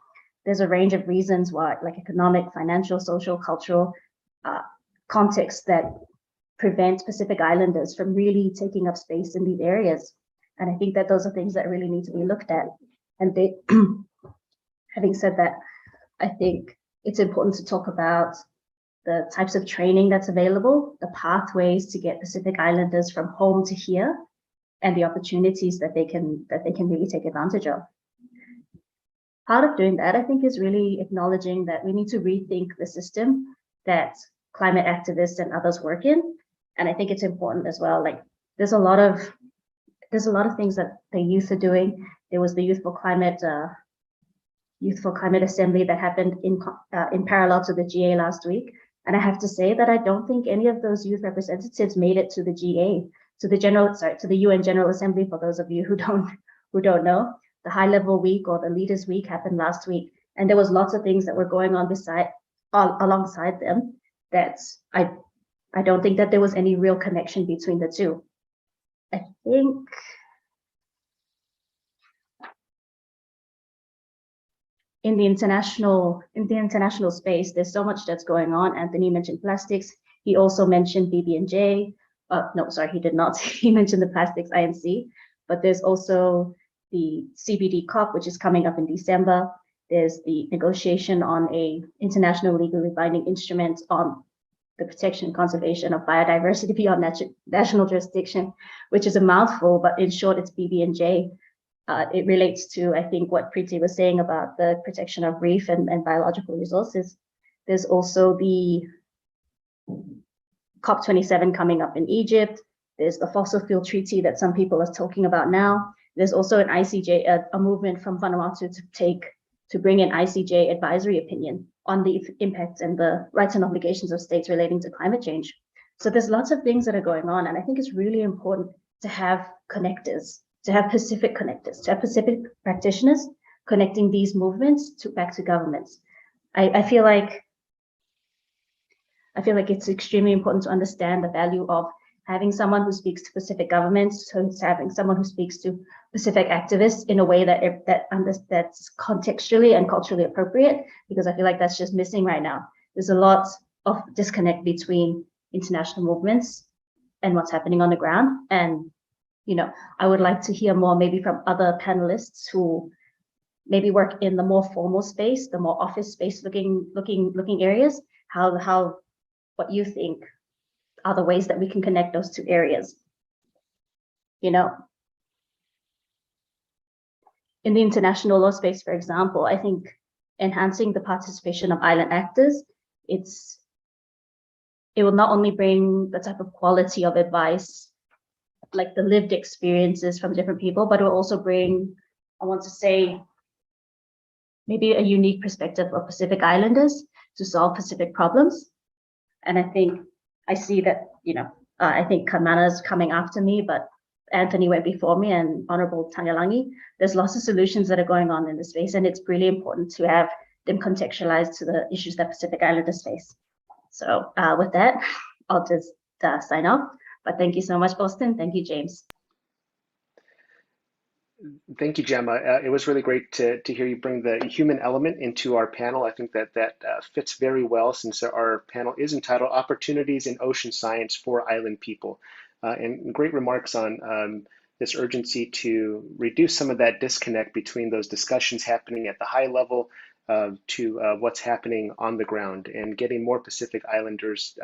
there's a range of reasons why, like economic, financial, social, cultural contexts that prevent Pacific Islanders from really taking up space in these areas. And I think that those are things that really need to be looked at. And they, having said that, I think it's important to talk about the types of training that's available, the pathways to get Pacific Islanders from home to here, and the opportunities that they can really take advantage of. Part of doing that, I think, is really acknowledging that we need to rethink the system that climate activists and others work in. And I think it's important as well. Like there's a lot of things that the youth are doing. There was the Youth for Climate Assembly that happened in parallel to the GA last week. And I have to say that I don't think any of those youth representatives made it to the GA, to the UN General Assembly. For those of you who don't know, the high level week or the leaders week happened last week. And there was lots of things that were going on alongside them that I don't think that there was any real connection between the two. I think in the international space, there's so much that's going on. Anthony mentioned plastics. He also mentioned BB&J. No, sorry, he did not. He mentioned the plastics INC, but there's also the CBD COP, which is coming up in December. There's the negotiation on a international legally binding instrument on the protection and conservation of biodiversity beyond national jurisdiction, which is a mouthful, but in short, it's BB&J. It relates to, I think, what Preeti was saying about the protection of reef and biological resources. There's also the COP27 coming up in Egypt. There's the fossil fuel treaty that some people are talking about now. There's also an ICJ, a movement from Vanuatu to bring an ICJ advisory opinion on the impacts and the rights and obligations of states relating to climate change. So there's lots of things that are going on. And I think it's really important to have connectors, to have Pacific connectors, to have Pacific practitioners connecting these movements back to governments. I feel like it's extremely important to understand the value of having someone who speaks to Pacific governments, so having someone who speaks to Pacific activists in a way that's contextually and culturally appropriate, because I feel like that's just missing right now. There's a lot of disconnect between international movements and what's happening on the ground. And, you know, I would like to hear more maybe from other panelists who maybe work in the more formal space, the more office space looking areas, what you think are the ways that we can connect those two areas. You know, in the international law space, for example, I think enhancing the participation of island actors, it will not only bring the type of quality of advice, like the lived experiences from different people, but it will also bring, I want to say, maybe a unique perspective of Pacific Islanders to solve Pacific problems. And I think I see that, you know, I think Kaimana is coming after me, but Anthony went before me and Honorable Taungalangi. There's lots of solutions that are going on in this space, and it's really important to have them contextualized to the issues that Pacific Islanders face. So with that, I'll just sign off. But thank you so much, Austin. Thank you, James. Thank you, Gemma. It was really great to hear you bring the human element into our panel. I think that fits very well, since our panel is entitled Opportunities in Ocean Science for Island People. And great remarks on this urgency to reduce some of that disconnect between those discussions happening at the high level to what's happening on the ground, and getting more Pacific Islanders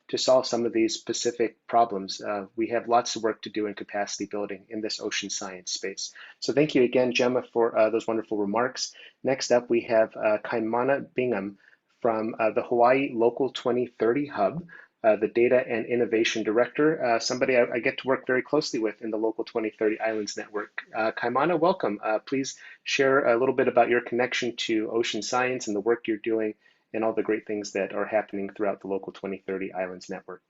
to solve some of these specific problems. We have lots of work to do in capacity building in this ocean science space. So thank you again, Gemma, for those wonderful remarks. Next up, we have Kaimana Bingham from the Hawaii Local 2030 Hub, the Data and Innovation Director, somebody I get to work very closely with in the Local 2030 Islands Network. Kaimana, welcome. Please share a little bit about your connection to ocean science and the work you're doing and all the great things that are happening throughout the Local 2030 Islands Network.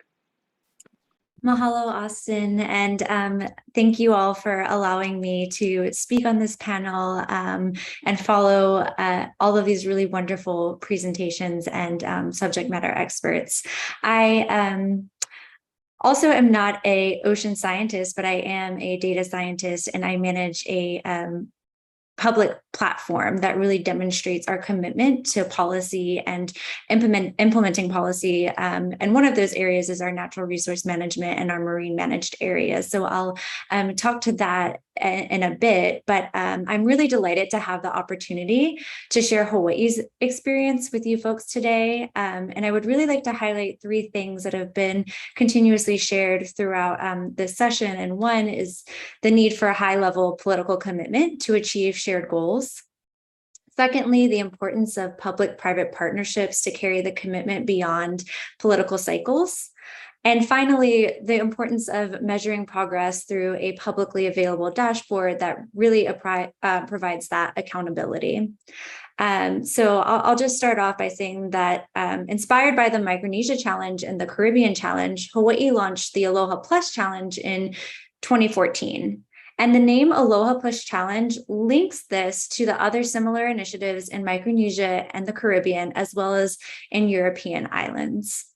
Mahalo, Austin, and thank you all for allowing me to speak on this panel and follow all of these really wonderful presentations and subject matter experts. I also am not an ocean scientist, but I am a data scientist, and I manage a public platform that really demonstrates our commitment to policy and implementing policy. And one of those areas is our natural resource management and our marine managed areas. So I'll talk to that in a bit, but I'm really delighted to have the opportunity to share Hawaii's experience with you folks today. And I would really like to highlight three things that have been continuously shared throughout this session. And one is the need for a high-level political commitment to achieve shared goals. Secondly, the importance of public-private partnerships to carry the commitment beyond political cycles. And finally, the importance of measuring progress through a publicly available dashboard that really provides that accountability. So I'll just start off by saying that inspired by the Micronesia Challenge and the Caribbean Challenge, Hawaii launched the Aloha Plus Challenge in 2014. And the name Aloha Plus Challenge links this to the other similar initiatives in Micronesia and the Caribbean, as well as in European islands.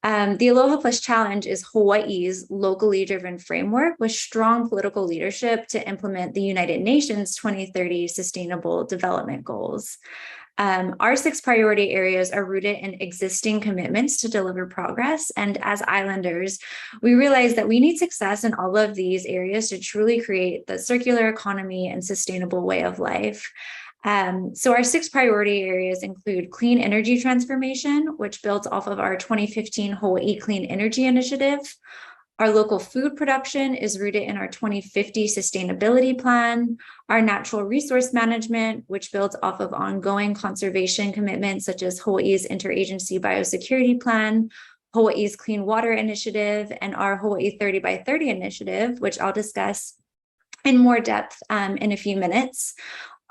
The Aloha Plus Challenge is Hawaii's locally driven framework with strong political leadership to implement the United Nations 2030 Sustainable Development Goals. Our 6 priority areas are rooted in existing commitments to deliver progress. And as islanders, we realize that we need success in all of these areas to truly create the circular economy and sustainable way of life. So our 6 priority areas include clean energy transformation, which builds off of our 2015 Hawaii Clean Energy Initiative. Our local food production is rooted in our 2050 sustainability plan. Our natural resource management, which builds off of ongoing conservation commitments such as Hawaii's Interagency Biosecurity Plan, Hawaii's Clean Water Initiative, and our Hawaii 30 by 30 initiative, which I'll discuss in more depth in a few minutes.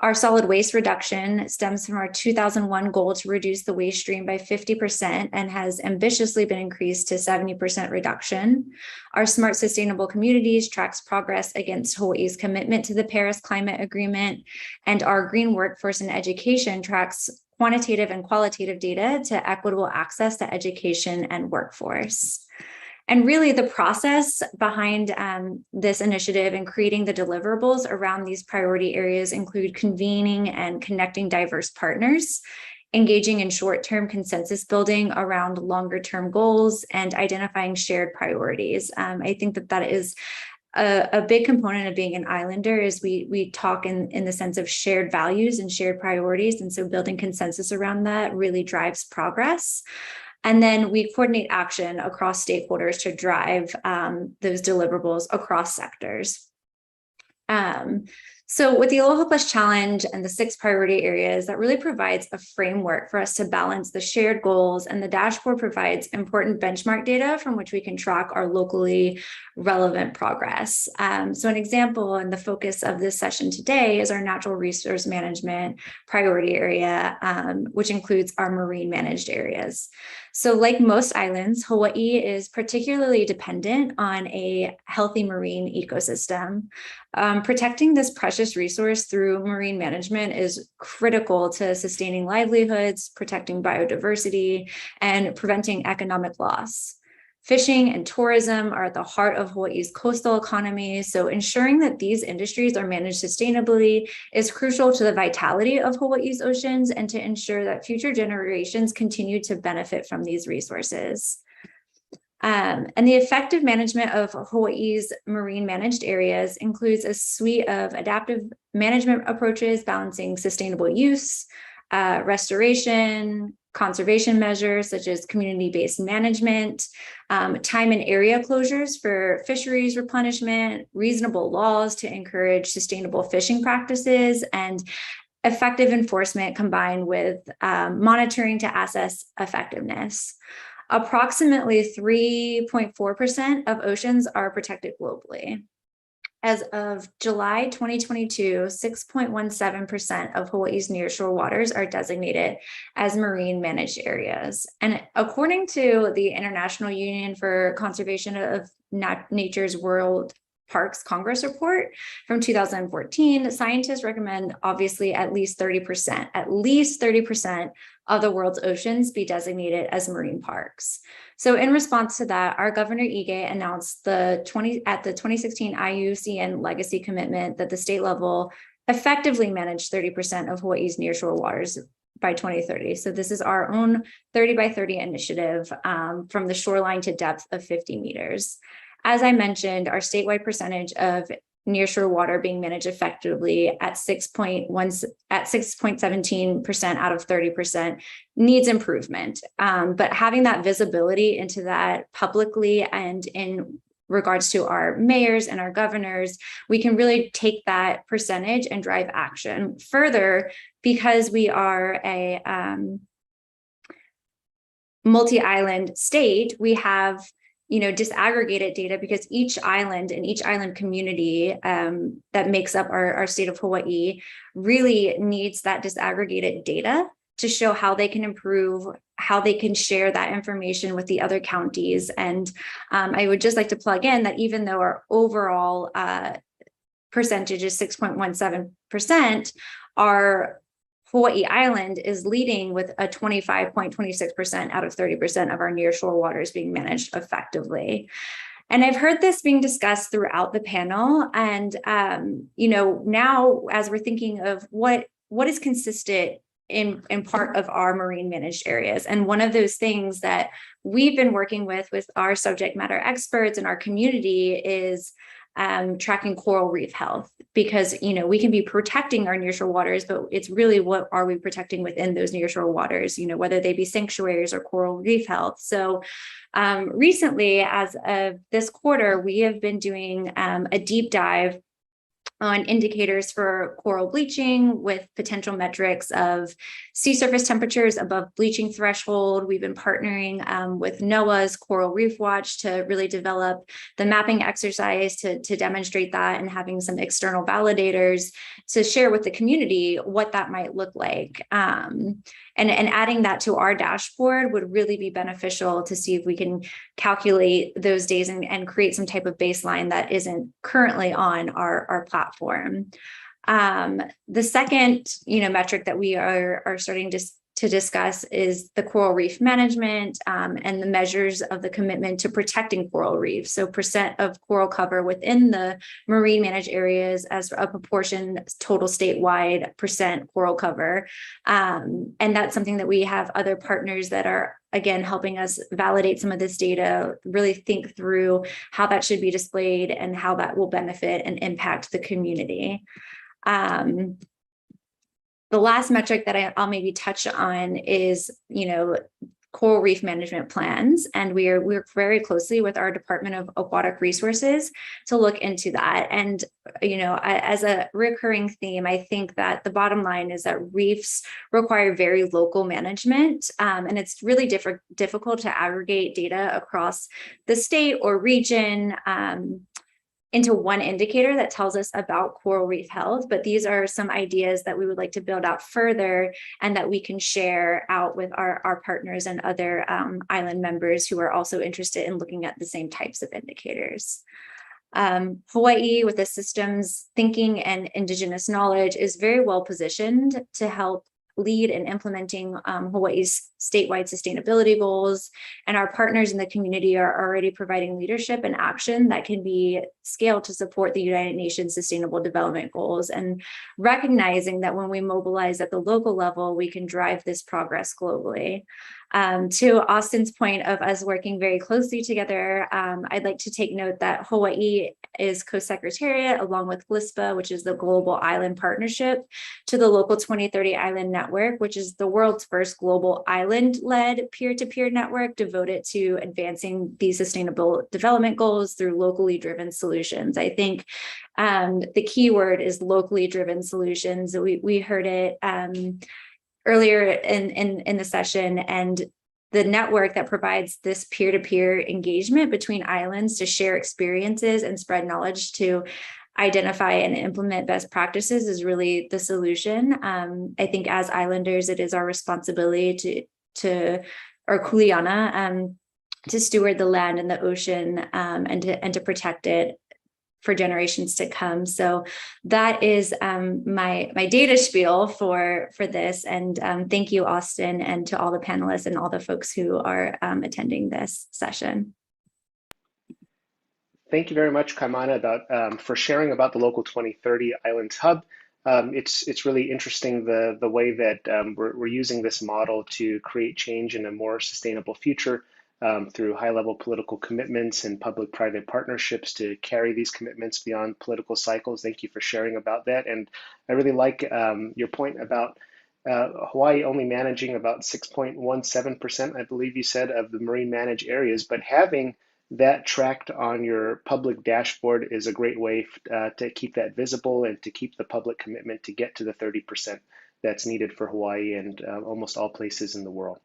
Our solid waste reduction stems from our 2001 goal to reduce the waste stream by 50% and has ambitiously been increased to 70% reduction. Our smart sustainable communities tracks progress against Hawaii's commitment to the Paris Climate Agreement, and our green workforce and education tracks quantitative and qualitative data to equitable access to education and workforce. And really the process behind this initiative and creating the deliverables around these priority areas include convening and connecting diverse partners, engaging in short-term consensus building around longer-term goals, and identifying shared priorities. I think that is a big component of being an islander is we talk in the sense of shared values and shared priorities. And so building consensus around that really drives progress. And then we coordinate action across stakeholders to drive those deliverables across sectors. So with the Aloha Plus Challenge and the 6 priority areas, that really provides a framework for us to balance the shared goals, and the dashboard provides important benchmark data from which we can track our locally relevant progress. So an example and the focus of this session today is our natural resource management priority area, which includes our marine managed areas. So like most islands, Hawaii is particularly dependent on a healthy marine ecosystem. Protecting this precious resource through marine management is critical to sustaining livelihoods, protecting biodiversity, and preventing economic loss. Fishing and tourism are at the heart of Hawaii's coastal economy, so ensuring that these industries are managed sustainably is crucial to the vitality of Hawaii's oceans and to ensure that future generations continue to benefit from these resources. And the effective management of Hawaii's marine managed areas includes a suite of adaptive management approaches balancing sustainable use, restoration, conservation measures such as community-based management, time and area closures for fisheries replenishment, reasonable laws to encourage sustainable fishing practices, and effective enforcement combined with monitoring to assess effectiveness. Approximately 3.4% of oceans are protected globally. As of July 2022, 6.17% of Hawaii's nearshore waters are designated as marine managed areas. And according to the International Union for Conservation of Nature's World Parks Congress report from 2014, scientists recommend obviously at least 30% of the world's oceans be designated as marine parks. So in response to that, our Governor Ige announced at the 2016 IUCN Legacy Commitment that the state level effectively manage 30% of Hawaii's nearshore waters by 2030. So this is our own 30 by 30 initiative from the shoreline to depth of 50 meters. As I mentioned, our statewide percentage of nearshore water being managed effectively at 6.17% out of 30% needs improvement. But having that visibility into that publicly and in regards to our mayors and our governors, we can really take that percentage and drive action. Further, because we are a multi-island state, we have disaggregated data because each island and each island community that makes up our state of Hawaii really needs that disaggregated data to show how they can improve, how they can share that information with the other counties. And I would just like to plug in that even though our overall percentage is 6.17%, our Hawaii Island is leading with a 25.26% out of 30% of our nearshore waters being managed effectively. And I've heard this being discussed throughout the panel. And, now as we're thinking of what is consistent in part of our marine managed areas. And one of those things that we've been working with our subject matter experts in our community is tracking coral reef health, because we can be protecting our nearshore waters, but it's really what are we protecting within those nearshore waters, whether they be sanctuaries or coral reef health. So recently, as of this quarter, we have been doing a deep dive on indicators for coral bleaching with potential metrics of sea surface temperatures above bleaching threshold. We've been partnering with NOAA's Coral Reef Watch to really develop the mapping exercise to demonstrate that, and having some external validators to share with the community what that might look like. And adding that to our dashboard would really be beneficial to see if we can calculate those days and create some type of baseline that isn't currently on our platform. The second, metric that we are starting to discuss is the coral reef management and the measures of the commitment to protecting coral reefs. So percent of coral cover within the marine managed areas as a proportion total statewide percent coral cover. And that's something that we have other partners that are, again, helping us validate some of this data, really think through how that should be displayed and how that will benefit and impact the community. The last metric that I'll maybe touch on is, coral reef management plans. And we work very closely with our Department of Aquatic Resources to look into that. And, as a recurring theme, I think that the bottom line is that reefs require very local management. And it's really difficult to aggregate data across the state or region into one indicator that tells us about coral reef health. But these are some ideas that we would like to build out further and that we can share out with our partners and other island members who are also interested in looking at the same types of indicators. Hawaii, with the systems thinking and indigenous knowledge, is very well positioned to help lead in implementing Hawaii's statewide sustainability goals, and our partners in the community are already providing leadership and action that can be scaled to support the United Nations Sustainable Development Goals, and recognizing that when we mobilize at the local level, we can drive this progress globally. To Austin's point of us working very closely together, I'd like to take note that Hawaii is co-secretariat along with GLISPA, which is the Global Island Partnership, to the Local 2030 Island Network, which is the world's first global island-led peer-to-peer network devoted to advancing these sustainable development goals through locally driven solutions. I think the key word is locally driven solutions. We heard it earlier in the session, and the network that provides this peer-to-peer engagement between islands to share experiences and spread knowledge to identify and implement best practices is really the solution. I think as islanders, it is our responsibility to or kuleana, to steward the land and the ocean and to protect it for generations to come. So that is my data spiel for this. And thank you, Austin, and to all the panelists and all the folks who are attending this session. Thank you very much, Kaimana, for sharing about the Local 2030 Islands Hub. it's really interesting the way that we're using this model to create change in a more sustainable future through high-level political commitments and public-private partnerships to carry these commitments beyond political cycles. Thank you for sharing about that. And I really like your point about Hawaii only managing about 6.17%, I believe you said, of the marine managed areas, but having that tracked on your public dashboard is a great way to keep that visible and to keep the public commitment to get to the 30% that's needed for Hawaii and almost all places in the world.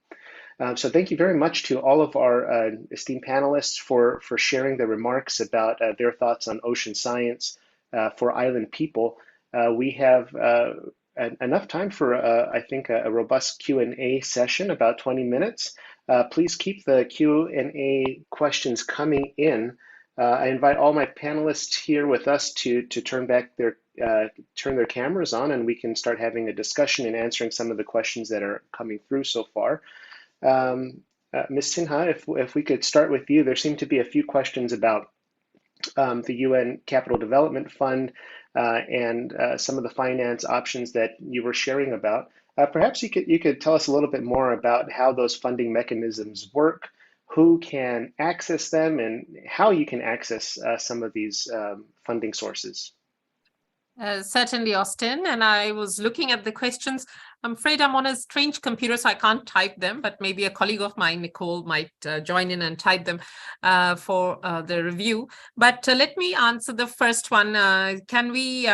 So thank you very much to all of our esteemed panelists for sharing their remarks about their thoughts on ocean science for island people. We have enough time for, I think, a robust Q&A session, about 20 minutes. Please keep the Q&A questions coming in. I invite all my panelists here with us to turn their cameras on, and we can start having a discussion and answering some of the questions that are coming through so far. Ms. Sinha, if we could start with you, there seem to be a few questions about the UN Capital Development Fund and some of the finance options that you were sharing about. Perhaps you could tell us a little bit more about how those funding mechanisms work, who can access them, and how you can access some of these funding sources. Certainly, Austin. And I was looking at the questions. I'm afraid I'm on a strange computer, so I can't type them, but maybe a colleague of mine, Nicole, might join in and type them for the review. But let me answer the first one. Can we,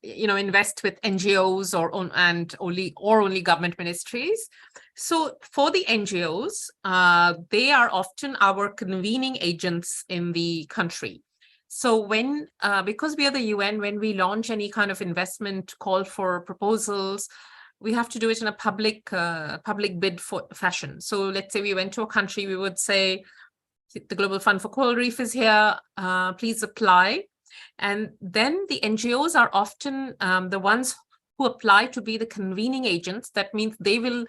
invest with NGOs or only government ministries? So for the NGOs, they are often our convening agents in the country. So because we are the UN, when we launch any kind of investment call for proposals, we have to do it in a public bid fashion. So let's say we went to a country, we would say, the Global Fund for Coral Reef is here, please apply. And then the NGOs are often the ones who apply to be the convening agents. That means they will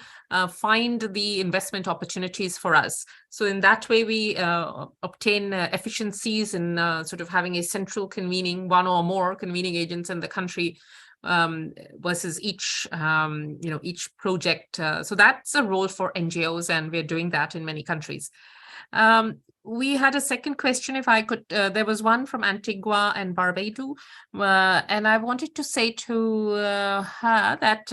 find the investment opportunities for us. So in that way, we obtain efficiencies in sort of having a central convening, one or more convening agents in the country versus each project. So that's a role for NGOs, and we're doing that in many countries. We had a second question, if I could. There was one from Antigua and Barbados, and I wanted to say to her that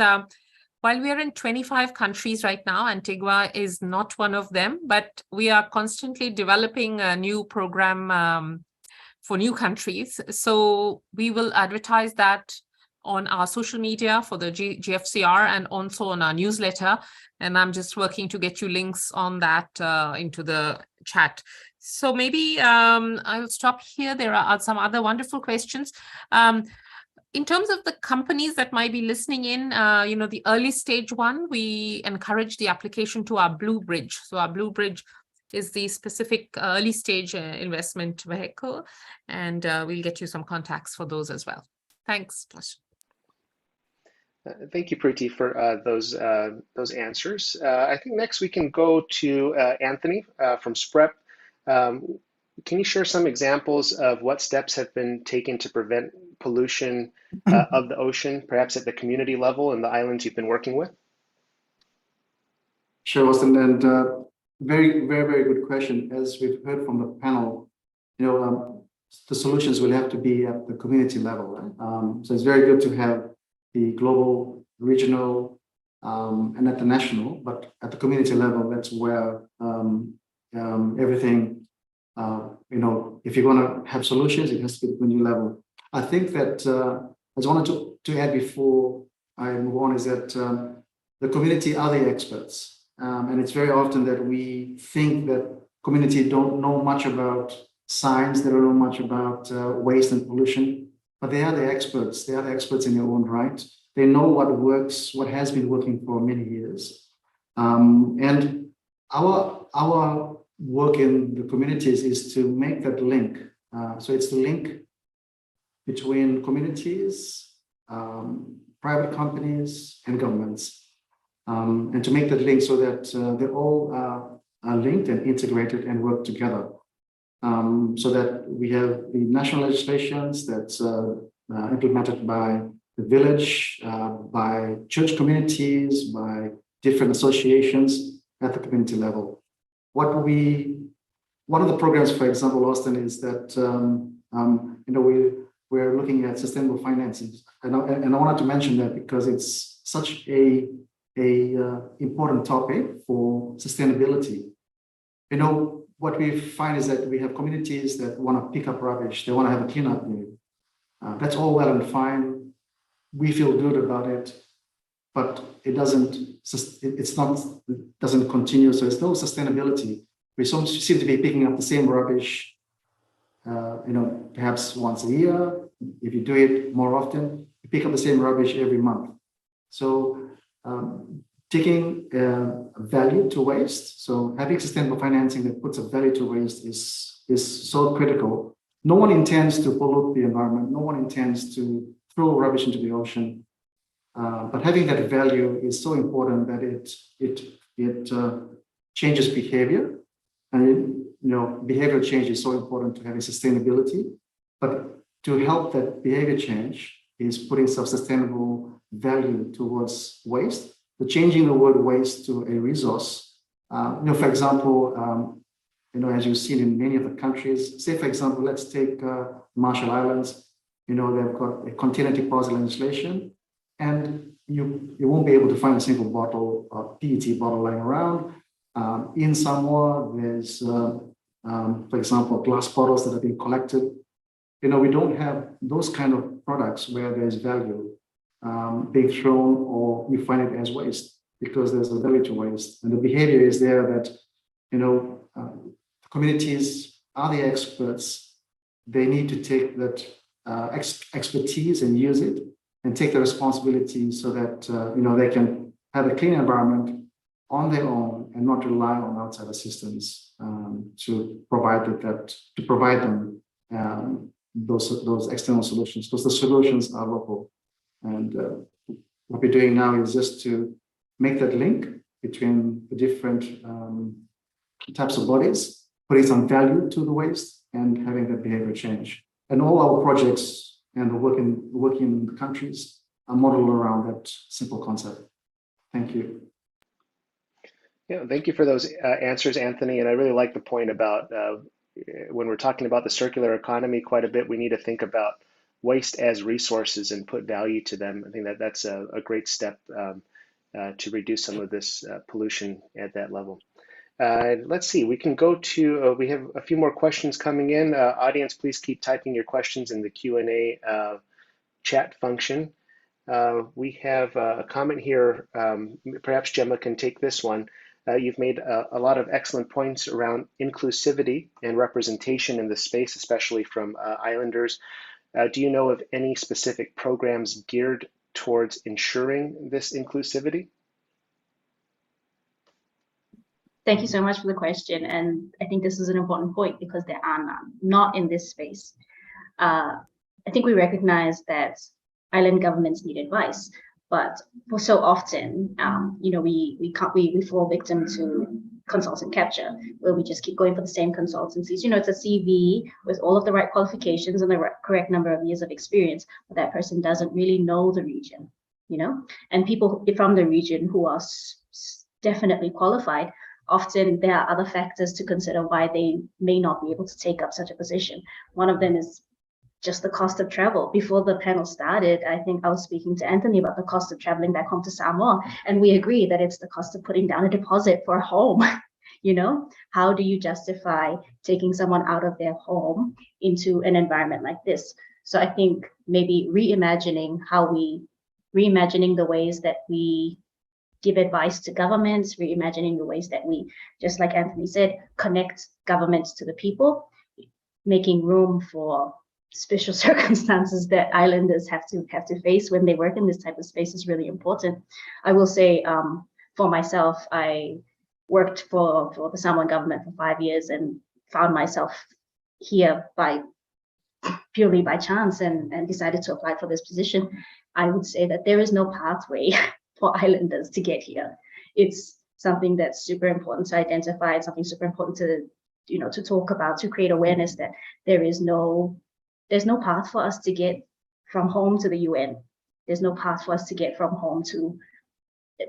while we are in 25 countries right now, Antigua is not one of them, but we are constantly developing a new program for new countries. So we will advertise that on our social media for the GFCR and also on our newsletter. And I'm just working to get you links on that into the chat. So maybe I'll stop here. There are some other wonderful questions. In terms of the companies that might be listening in, the early stage one, we encourage the application to our Blue Bridge. So our Blue Bridge is the specific early stage investment vehicle, and we'll get you some contacts for those as well. Thanks. Thank you, Preeti, for those answers. I think next we can go to Anthony from SPREP. Can you share some examples of what steps have been taken to prevent pollution of the ocean, perhaps at the community level in the islands you've been working with? Sure, Austin, and very, very, very good question. As we've heard from the panel, the solutions will have to be at the community level. Right? So it's very good to have the global, regional, and at the national, but at the community level, that's where everything, if you're going to have solutions, it has to be at the community level. I think that I just wanted to add before I move on is that the community are the experts. And it's very often that we think that community don't know much about science, they don't know much about waste and pollution. But they are the experts. They are the experts in their own right. They know what works, what has been working for many years. And our work in the communities is to make that link. So it's the link between communities, private companies, and governments. And to make that link so that they all are linked and integrated and work together. So that we have the national legislations that's implemented by the village, by church communities, by different associations at the community level. One of the programs, for example, Austin, is that we're looking at sustainable financing, and I wanted to mention that because it's such a important topic for sustainability. What we find is that we have communities that want to pick up rubbish, they want to have a cleanup day. That's all well and fine. We feel good about it, but it doesn't continue. So there's no sustainability. We seem to be picking up the same rubbish, perhaps once a year. If you do it more often, you pick up the same rubbish every month. So taking value to waste, so having sustainable financing that puts a value to waste is so critical. No one intends to pollute the environment. No one intends to throw rubbish into the ocean. But having that value is so important that it changes behavior. And behavior change is so important to having sustainability. But to help that behavior change is putting self-sustainable value towards waste. The changing the word waste to a resource. For example, as you've seen in many of the countries, say for example, let's take Marshall Islands. They've got a container deposit legislation, and you won't be able to find a single bottle or PET bottle lying around. In Samoa, there's, for example, glass bottles that have been collected. We don't have those kind of products where there's value being thrown, or we find it as waste because there's a value to waste. And the behavior is there that, communities are the experts. They need to take that expertise and use it and take the responsibility so that, they can have a clean environment on their own and not rely on outside assistance to provide them those external solutions, because the solutions are local. And what we're doing now is just to make that link between the different types of bodies, putting some value to the waste and having that behavior change. And all our projects and the work in the countries are modeled around that simple concept. Thank you. Yeah, thank you for those answers, Anthony. And I really like the point about when we're talking about the circular economy quite a bit, we need to think about waste as resources and put value to them. I think that's a great step to reduce some of this pollution at that level. Let's see, we can go to, we have a few more questions coming in. Audience, please keep typing your questions in the Q&A chat function. We have a comment here, perhaps Gemma can take this one. You've made a lot of excellent points around inclusivity and representation in the space, especially from islanders. Do you know of any specific programs geared towards ensuring this inclusivity? Thank you so much for the question. And I think this is an important point because there are none, not in this space. I think we recognize that island governments need advice, but for so often, we fall victim to consultant capture, where we just keep going for the same consultancies. It's a CV with all of the right qualifications and the correct number of years of experience, but that person doesn't really know the region, and people from the region who are definitely qualified, often there are other factors to consider why they may not be able to take up such a position. One of them is just the cost of travel. Before the panel started, I think I was speaking to Anthony about the cost of traveling back home to Samoa, and we agree that it's the cost of putting down a deposit for a home. How do you justify taking someone out of their home into an environment like this? So I think maybe reimagining the ways that we give advice to governments, reimagining the ways that we, just like Anthony said, connect governments to the people, making room for special circumstances that islanders have to face when they work in this type of space is really important. I will say, for myself, I worked for the Samoan government for 5 years and found myself here purely by chance and decided to apply for this position. I would say that there is no pathway for islanders to get here. It's something that's super important to identify. It's something super important to talk about, to create awareness that there's no path for us to get from home to the UN. there's no path for us to get from home to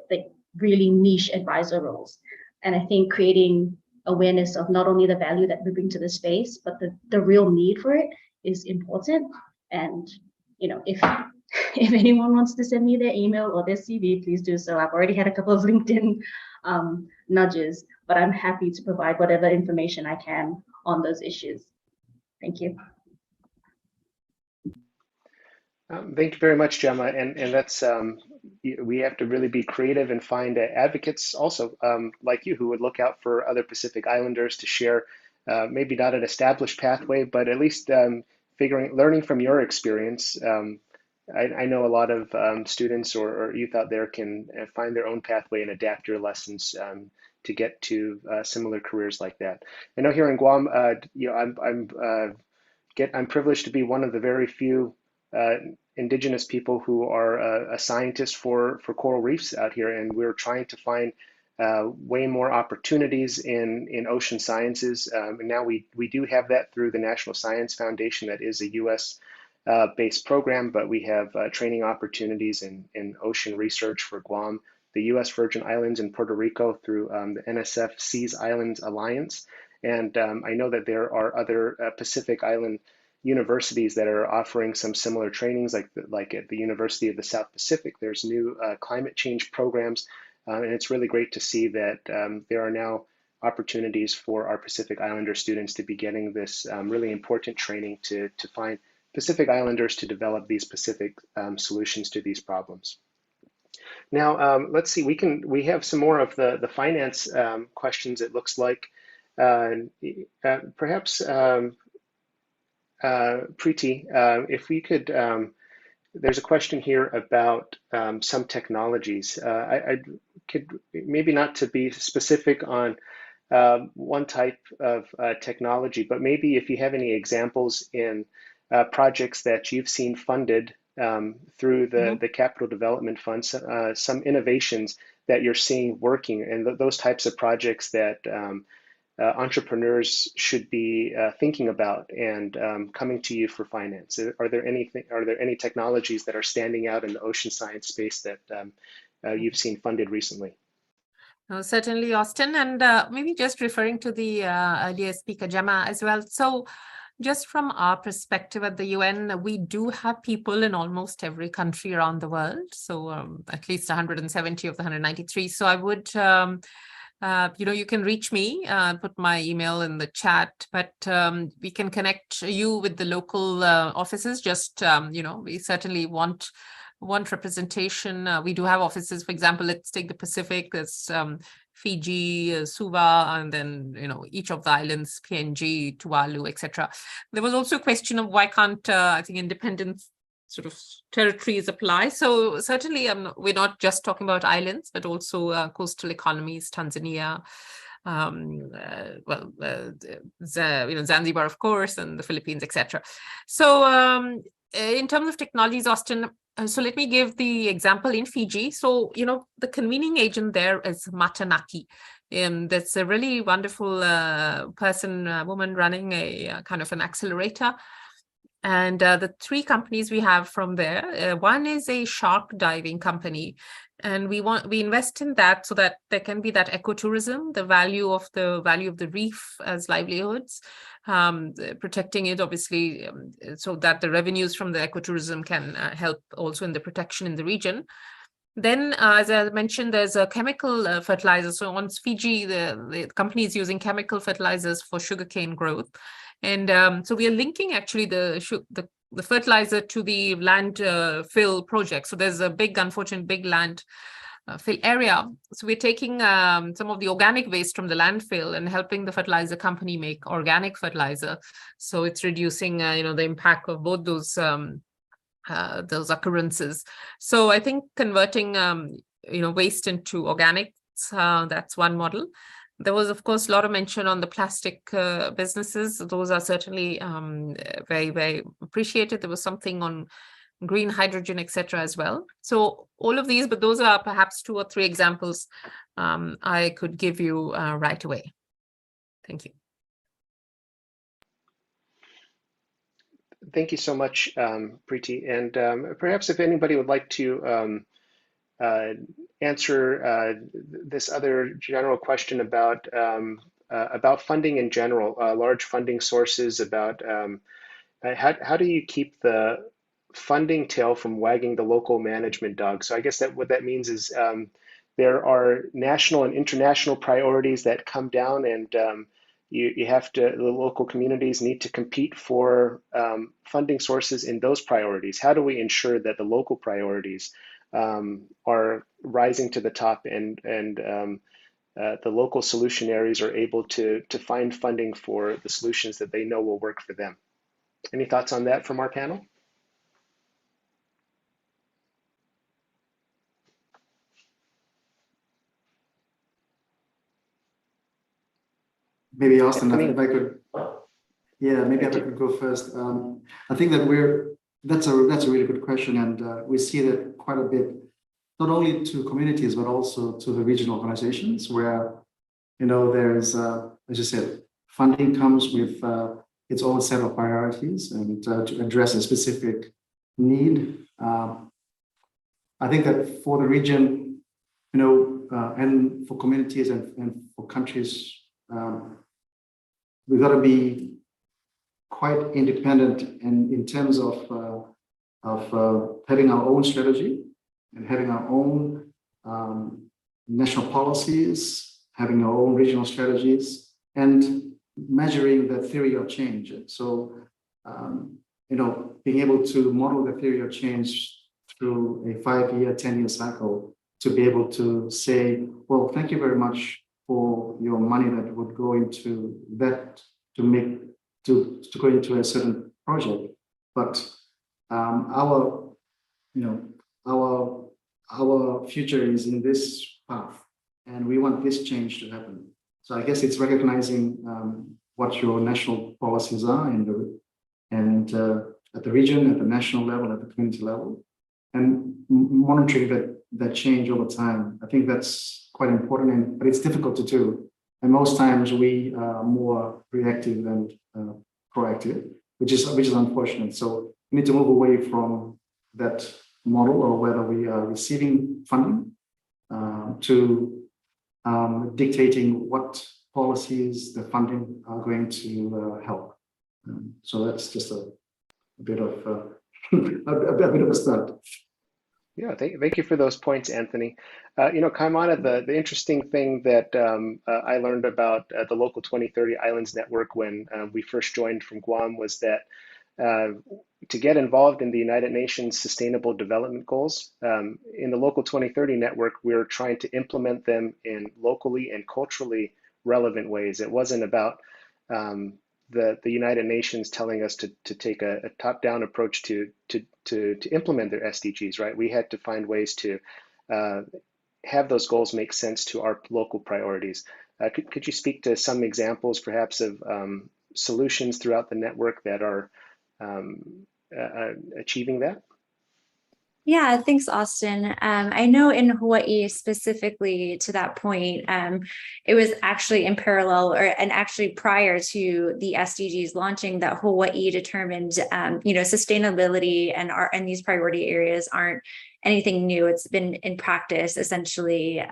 the really niche advisor roles. And I think creating awareness of not only the value that we bring to the space, but the real need for it is important. And if anyone wants to send me their email or their CV, please do so. I've already had a couple of LinkedIn nudges, but I'm happy to provide whatever information I can on those issues. Thank you. Thank you very much, Gemma. And that's, we have to really be creative and find advocates also like you who would look out for other Pacific Islanders to share maybe not an established pathway, but at least learning from your experience. I know a lot of students or youth out there can find their own pathway and adapt your lessons to get to similar careers like that. I know here in Guam, I'm privileged to be one of the very few indigenous people who are a scientist for coral reefs out here, and we're trying to find way more opportunities in ocean sciences. And now we do have that through the National Science Foundation. That is a U.S. Based program, but we have training opportunities in ocean research for Guam, the U.S. Virgin Islands, and Puerto Rico through the NSF Seas Islands Alliance. And I know that there are other Pacific Island universities that are offering some similar trainings, like at the University of the South Pacific. There's new climate change programs, and it's really great to see that there are now opportunities for our Pacific Islander students to be getting this really important training to find Pacific Islanders to develop these specific solutions to these problems. Now, let's see, we have some more of the finance questions, it looks like. Perhaps Preeti, if we could, there's a question here about some technologies. I could maybe not to be specific on one type of technology, but maybe if you have any examples in projects that you've seen funded through the Capital Development Fund, some innovations that you're seeing working, and those types of projects that entrepreneurs should be thinking about and coming to you for finance. Are there any technologies that are standing out in the ocean science space that you've seen funded recently? Certainly, Austin, and maybe just referring to the earlier speaker, Gemma, as well. So just from our perspective at the UN, we do have people in almost every country around the world. So at least 170 of the 193. So I would, you can reach me, put my email in the chat, but we can connect you with the local offices. Just, we certainly want representation. We do have offices, for example, let's take the Pacific, there's Fiji, Suva, and then, each of the islands, PNG, Tuvalu, etc. There was also a question of why can't, I think, independent sort of territories apply. So certainly we're not just talking about islands, but also coastal economies, Tanzania, Zanzibar, of course, and the Philippines, etc. So in terms of technologies, Austin, so let me give the example in Fiji. So, the convening agent there is Matanaki. That's a really wonderful woman running a kind of an accelerator. And the three companies we have from there, one is a shark diving company, and we invest in that so that there can be that ecotourism, the value of the reef as livelihoods, protecting it obviously, so that the revenues from the ecotourism can help also in the protection in the region. Then, as I mentioned, there's a chemical fertilizer. So on Fiji, the company is using chemical fertilizers for sugarcane growth. And so we are linking actually the fertilizer to the landfill project. So there's a unfortunate big landfill area. So we're taking some of the organic waste from the landfill and helping the fertilizer company make organic fertilizer. So it's reducing, the impact of both those occurrences. So I think converting, waste into organics, that's one model. There was, of course, a lot of mention on the plastic businesses. Those are certainly very, very appreciated. There was something on green hydrogen, etc. as well. So all of these, but those are perhaps 2 or 3 examples I could give you right away. Thank you. Thank you so much, Preeti. And perhaps if anybody would like to answer this other general question about funding in general, large funding sources, about how do you keep the funding tail from wagging the local management dog? So I guess that what that means is there are national and international priorities that come down, and you have to, the local communities need to compete for funding sources in those priorities. How do we ensure that the local priorities are rising to the top, and the local solutionaries are able to find funding for the solutions that they know will work for them? Any thoughts on that from our panel? Maybe Austin, Anthony? if I could, yeah, maybe I could go first. I think that that's a really good question, and we see that quite a bit, not only to communities but also to the regional organizations, where there's, as you said, funding comes with its own set of priorities, and to address a specific need. I think that for the region, and for communities and for countries, we've got to be quite independent in terms of having our own strategy and having our own national policies, having our own regional strategies, and measuring the theory of change. So, being able to model the theory of change through a 5-year, 10-year cycle, to be able to say, well, thank you very much for your money that would go into that to go into a certain project, but our future is in this path, and we want this change to happen. So I guess it's recognizing what your national policies are, and at the region, at the national level, at the community level, and monitoring that change over time. I think that's quite important, but it's difficult to do. And most times we are more reactive than proactive, which is unfortunate. So we need to move away from that model, or whether we are receiving funding, to dictating what policies the funding are going to help. So that's just a bit of a bit of a start. Yeah, thank you for those points, Anthony. Kaimana, the interesting thing that I learned about the Local 2030 Islands Network when we first joined from Guam was that to get involved in the United Nations Sustainable Development Goals, in the Local 2030 Network, we're trying to implement them in locally and culturally relevant ways. It wasn't about the United Nations telling us to take a top-down approach to implement their SDGs, right? We had to find ways to have those goals make sense to our local priorities. Could you speak to some examples, perhaps, of solutions throughout the network that are achieving that? Yeah, thanks, Austin. I know in Hawaii, specifically to that point, it was actually in parallel, and actually prior to the SDGs launching, that Hawaii determined, sustainability and these priority areas aren't anything new. It's been in practice essentially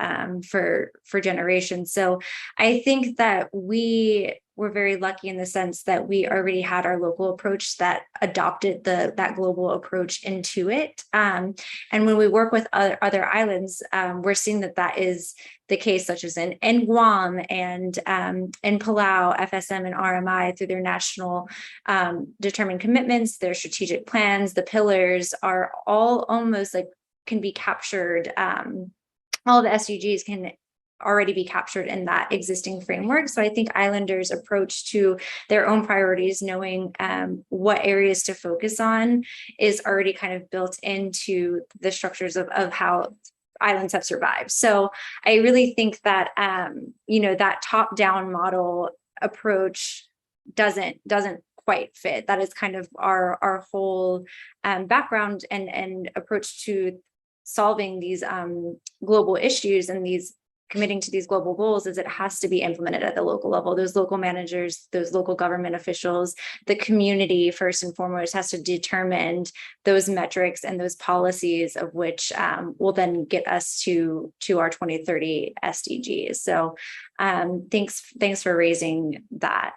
for generations. So I think that we were very lucky in the sense that we already had our local approach that adopted that global approach into it. And when we work with other islands, we're seeing that is the case, such as in Guam and in Palau, FSM and RMI, through their national determined commitments, their strategic plans, the pillars are all almost like can be captured. All the SDGs can already be captured in that existing framework. So I think Islanders' approach to their own priorities, knowing what areas to focus on, is already kind of built into the structures of how islands have survived. So I really think that that top-down model approach doesn't quite fit. That is kind of our whole background and approach to solving these global issues and these committing to these global goals is it has to be implemented at the local level. Those local managers, those local government officials, the community first and foremost has to determine those metrics and those policies of which will then get us to our 2030 SDGs. So thanks for raising that.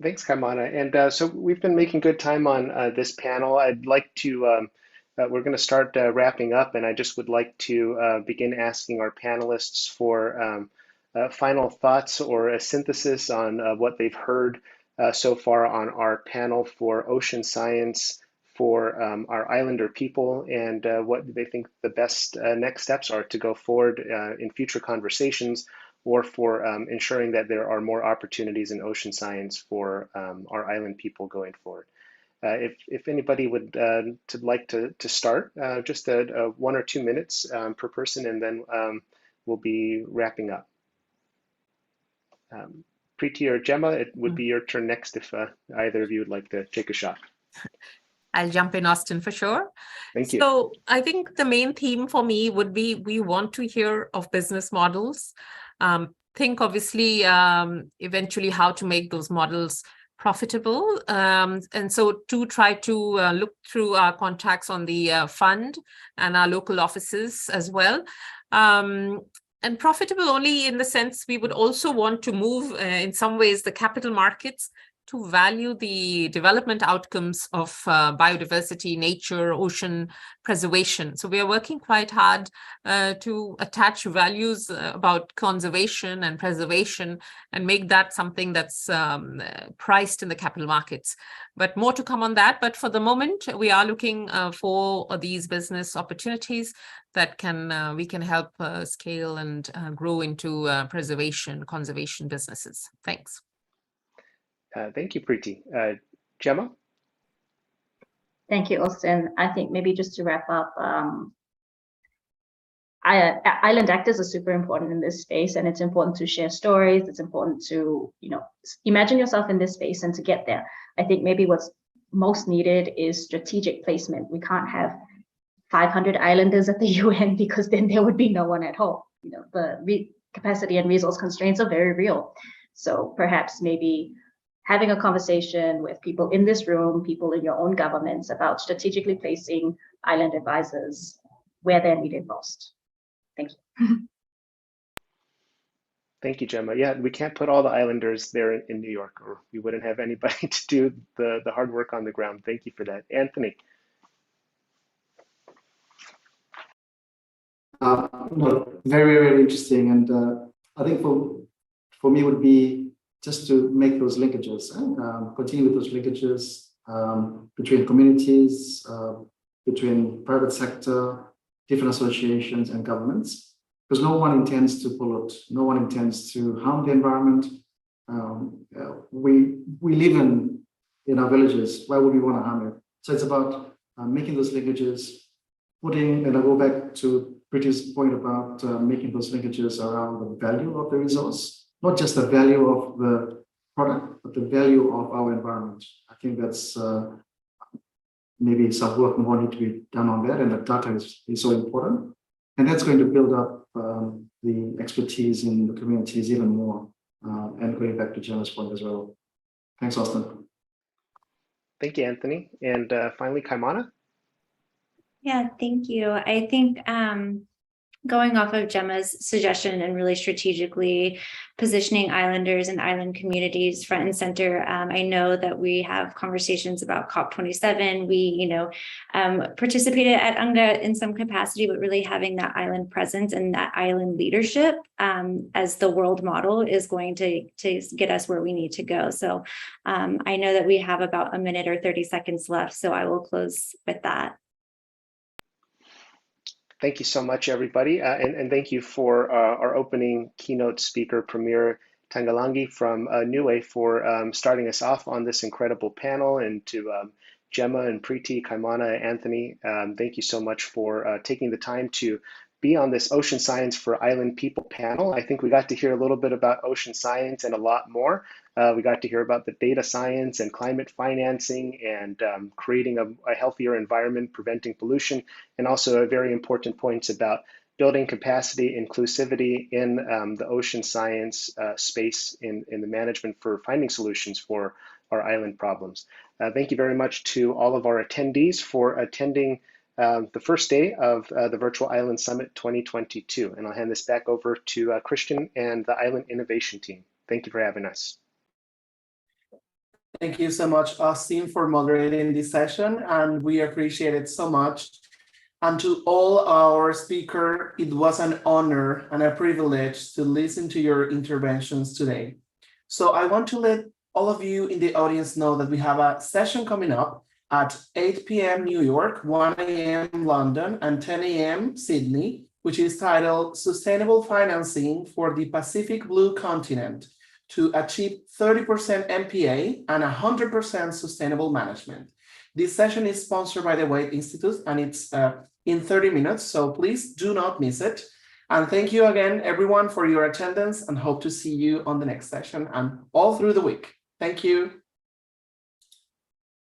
Thanks, Kaimana. And so we've been making good time on this panel. I'd like to, we're going to start wrapping up, and I just would like to begin asking our panelists for final thoughts or a synthesis on what they've heard so far on our panel for ocean science for our islander people, and what they think the best next steps are to go forward in future conversations, or for ensuring that there are more opportunities in ocean science for our island people going forward. If anybody would like to start, just 1 or 2 minutes per person, and then we'll be wrapping up. Preeti or Gemma, it would be your turn next if either of you would like to take a shot. I'll jump in, Austin, for sure. Thank you. So I think the main theme for me would be we want to hear of business models. Think obviously eventually how to make those models profitable. And so to try to look through our contacts on the fund and our local offices as well. And profitable only in the sense we would also want to move in some ways the capital markets to value the development outcomes of biodiversity, nature, ocean preservation. So we are working quite hard to attach values about conservation and preservation and make that something that's priced in the capital markets. But more to come on that. But for the moment, we are looking for these business opportunities that we can help scale and grow into conservation businesses. Thanks. Thank you, Preeti. Gemma? Thank you, Austin. I think maybe just to wrap up, island actors are super important in this space, and it's important to share stories. It's important to, imagine yourself in this space, and to get there. I think maybe what's most needed is strategic placement. We can't have 500 islanders at the UN because then there would be no one at home. The capacity and resource constraints are very real. So perhaps maybe having a conversation with people in this room, people in your own governments about strategically placing island advisors where they're needed most. Thank you. Thank you, Gemma. Yeah, we can't put all the islanders there in New York, or we wouldn't have anybody to do the hard work on the ground. Thank you for that. Anthony. Very, very interesting. And I think for me would be just to make those linkages, continue with those linkages between communities, between private sector, different associations and governments, because no one intends to pollute, no one intends to harm the environment. We live in our villages. Why would we want to harm it? So it's about making those linkages, and I go back to Preeti's point about making those linkages around the value of the resource. Not just the value of the product, but the value of our environment. I think that's maybe some work more need to be done on that, and the data is so important. And that's going to build up the expertise in the communities even more. And going back to Gemma's point as well. Thanks, Austin. Thank you, Anthony. And finally, Kaimana. Yeah, thank you. I think going off of Gemma's suggestion and really strategically positioning islanders and island communities front and center. I know that we have conversations about COP27. We, participated at UNGA in some capacity, but really having that island presence and that island leadership as the world model is going to get us where we need to go. So I know that we have about a minute or 30 seconds left, so I will close with that. Thank you so much, everybody. And thank you for our opening keynote speaker, Premier Tangalangi from Niue, for starting us off on this incredible panel, and to Gemma and Preeti, Kaimana, Anthony. Thank you so much for taking the time to be on this Ocean Science for Island People panel. I think we got to hear a little bit about ocean science and a lot more. We got to hear about the data science and climate financing and creating a healthier environment, preventing pollution, and also very important points about building capacity, inclusivity in the ocean science space in the management for finding solutions for our island problems. Thank you very much to all of our attendees for attending the first day of the Virtual Island Summit 2022. And I'll hand this back over to Christian and the Island Innovation Team. Thank you for having us. Thank you so much, Austin, for moderating this session, and we appreciate it so much. And to all our speakers, it was an honor and a privilege to listen to your interventions today. So I want to let all of you in the audience know that we have a session coming up at 8 p.m. New York, 1 a.m. London, and 10 a.m. Sydney, which is titled Sustainable Financing for the Pacific Blue Continent to Achieve 30% MPA and 100% Sustainable Management. This session is sponsored by the Wade Institute, and it's in 30 minutes, so please do not miss it. And thank you again, everyone, for your attendance, and hope to see you on the next session and all through the week. Thank you.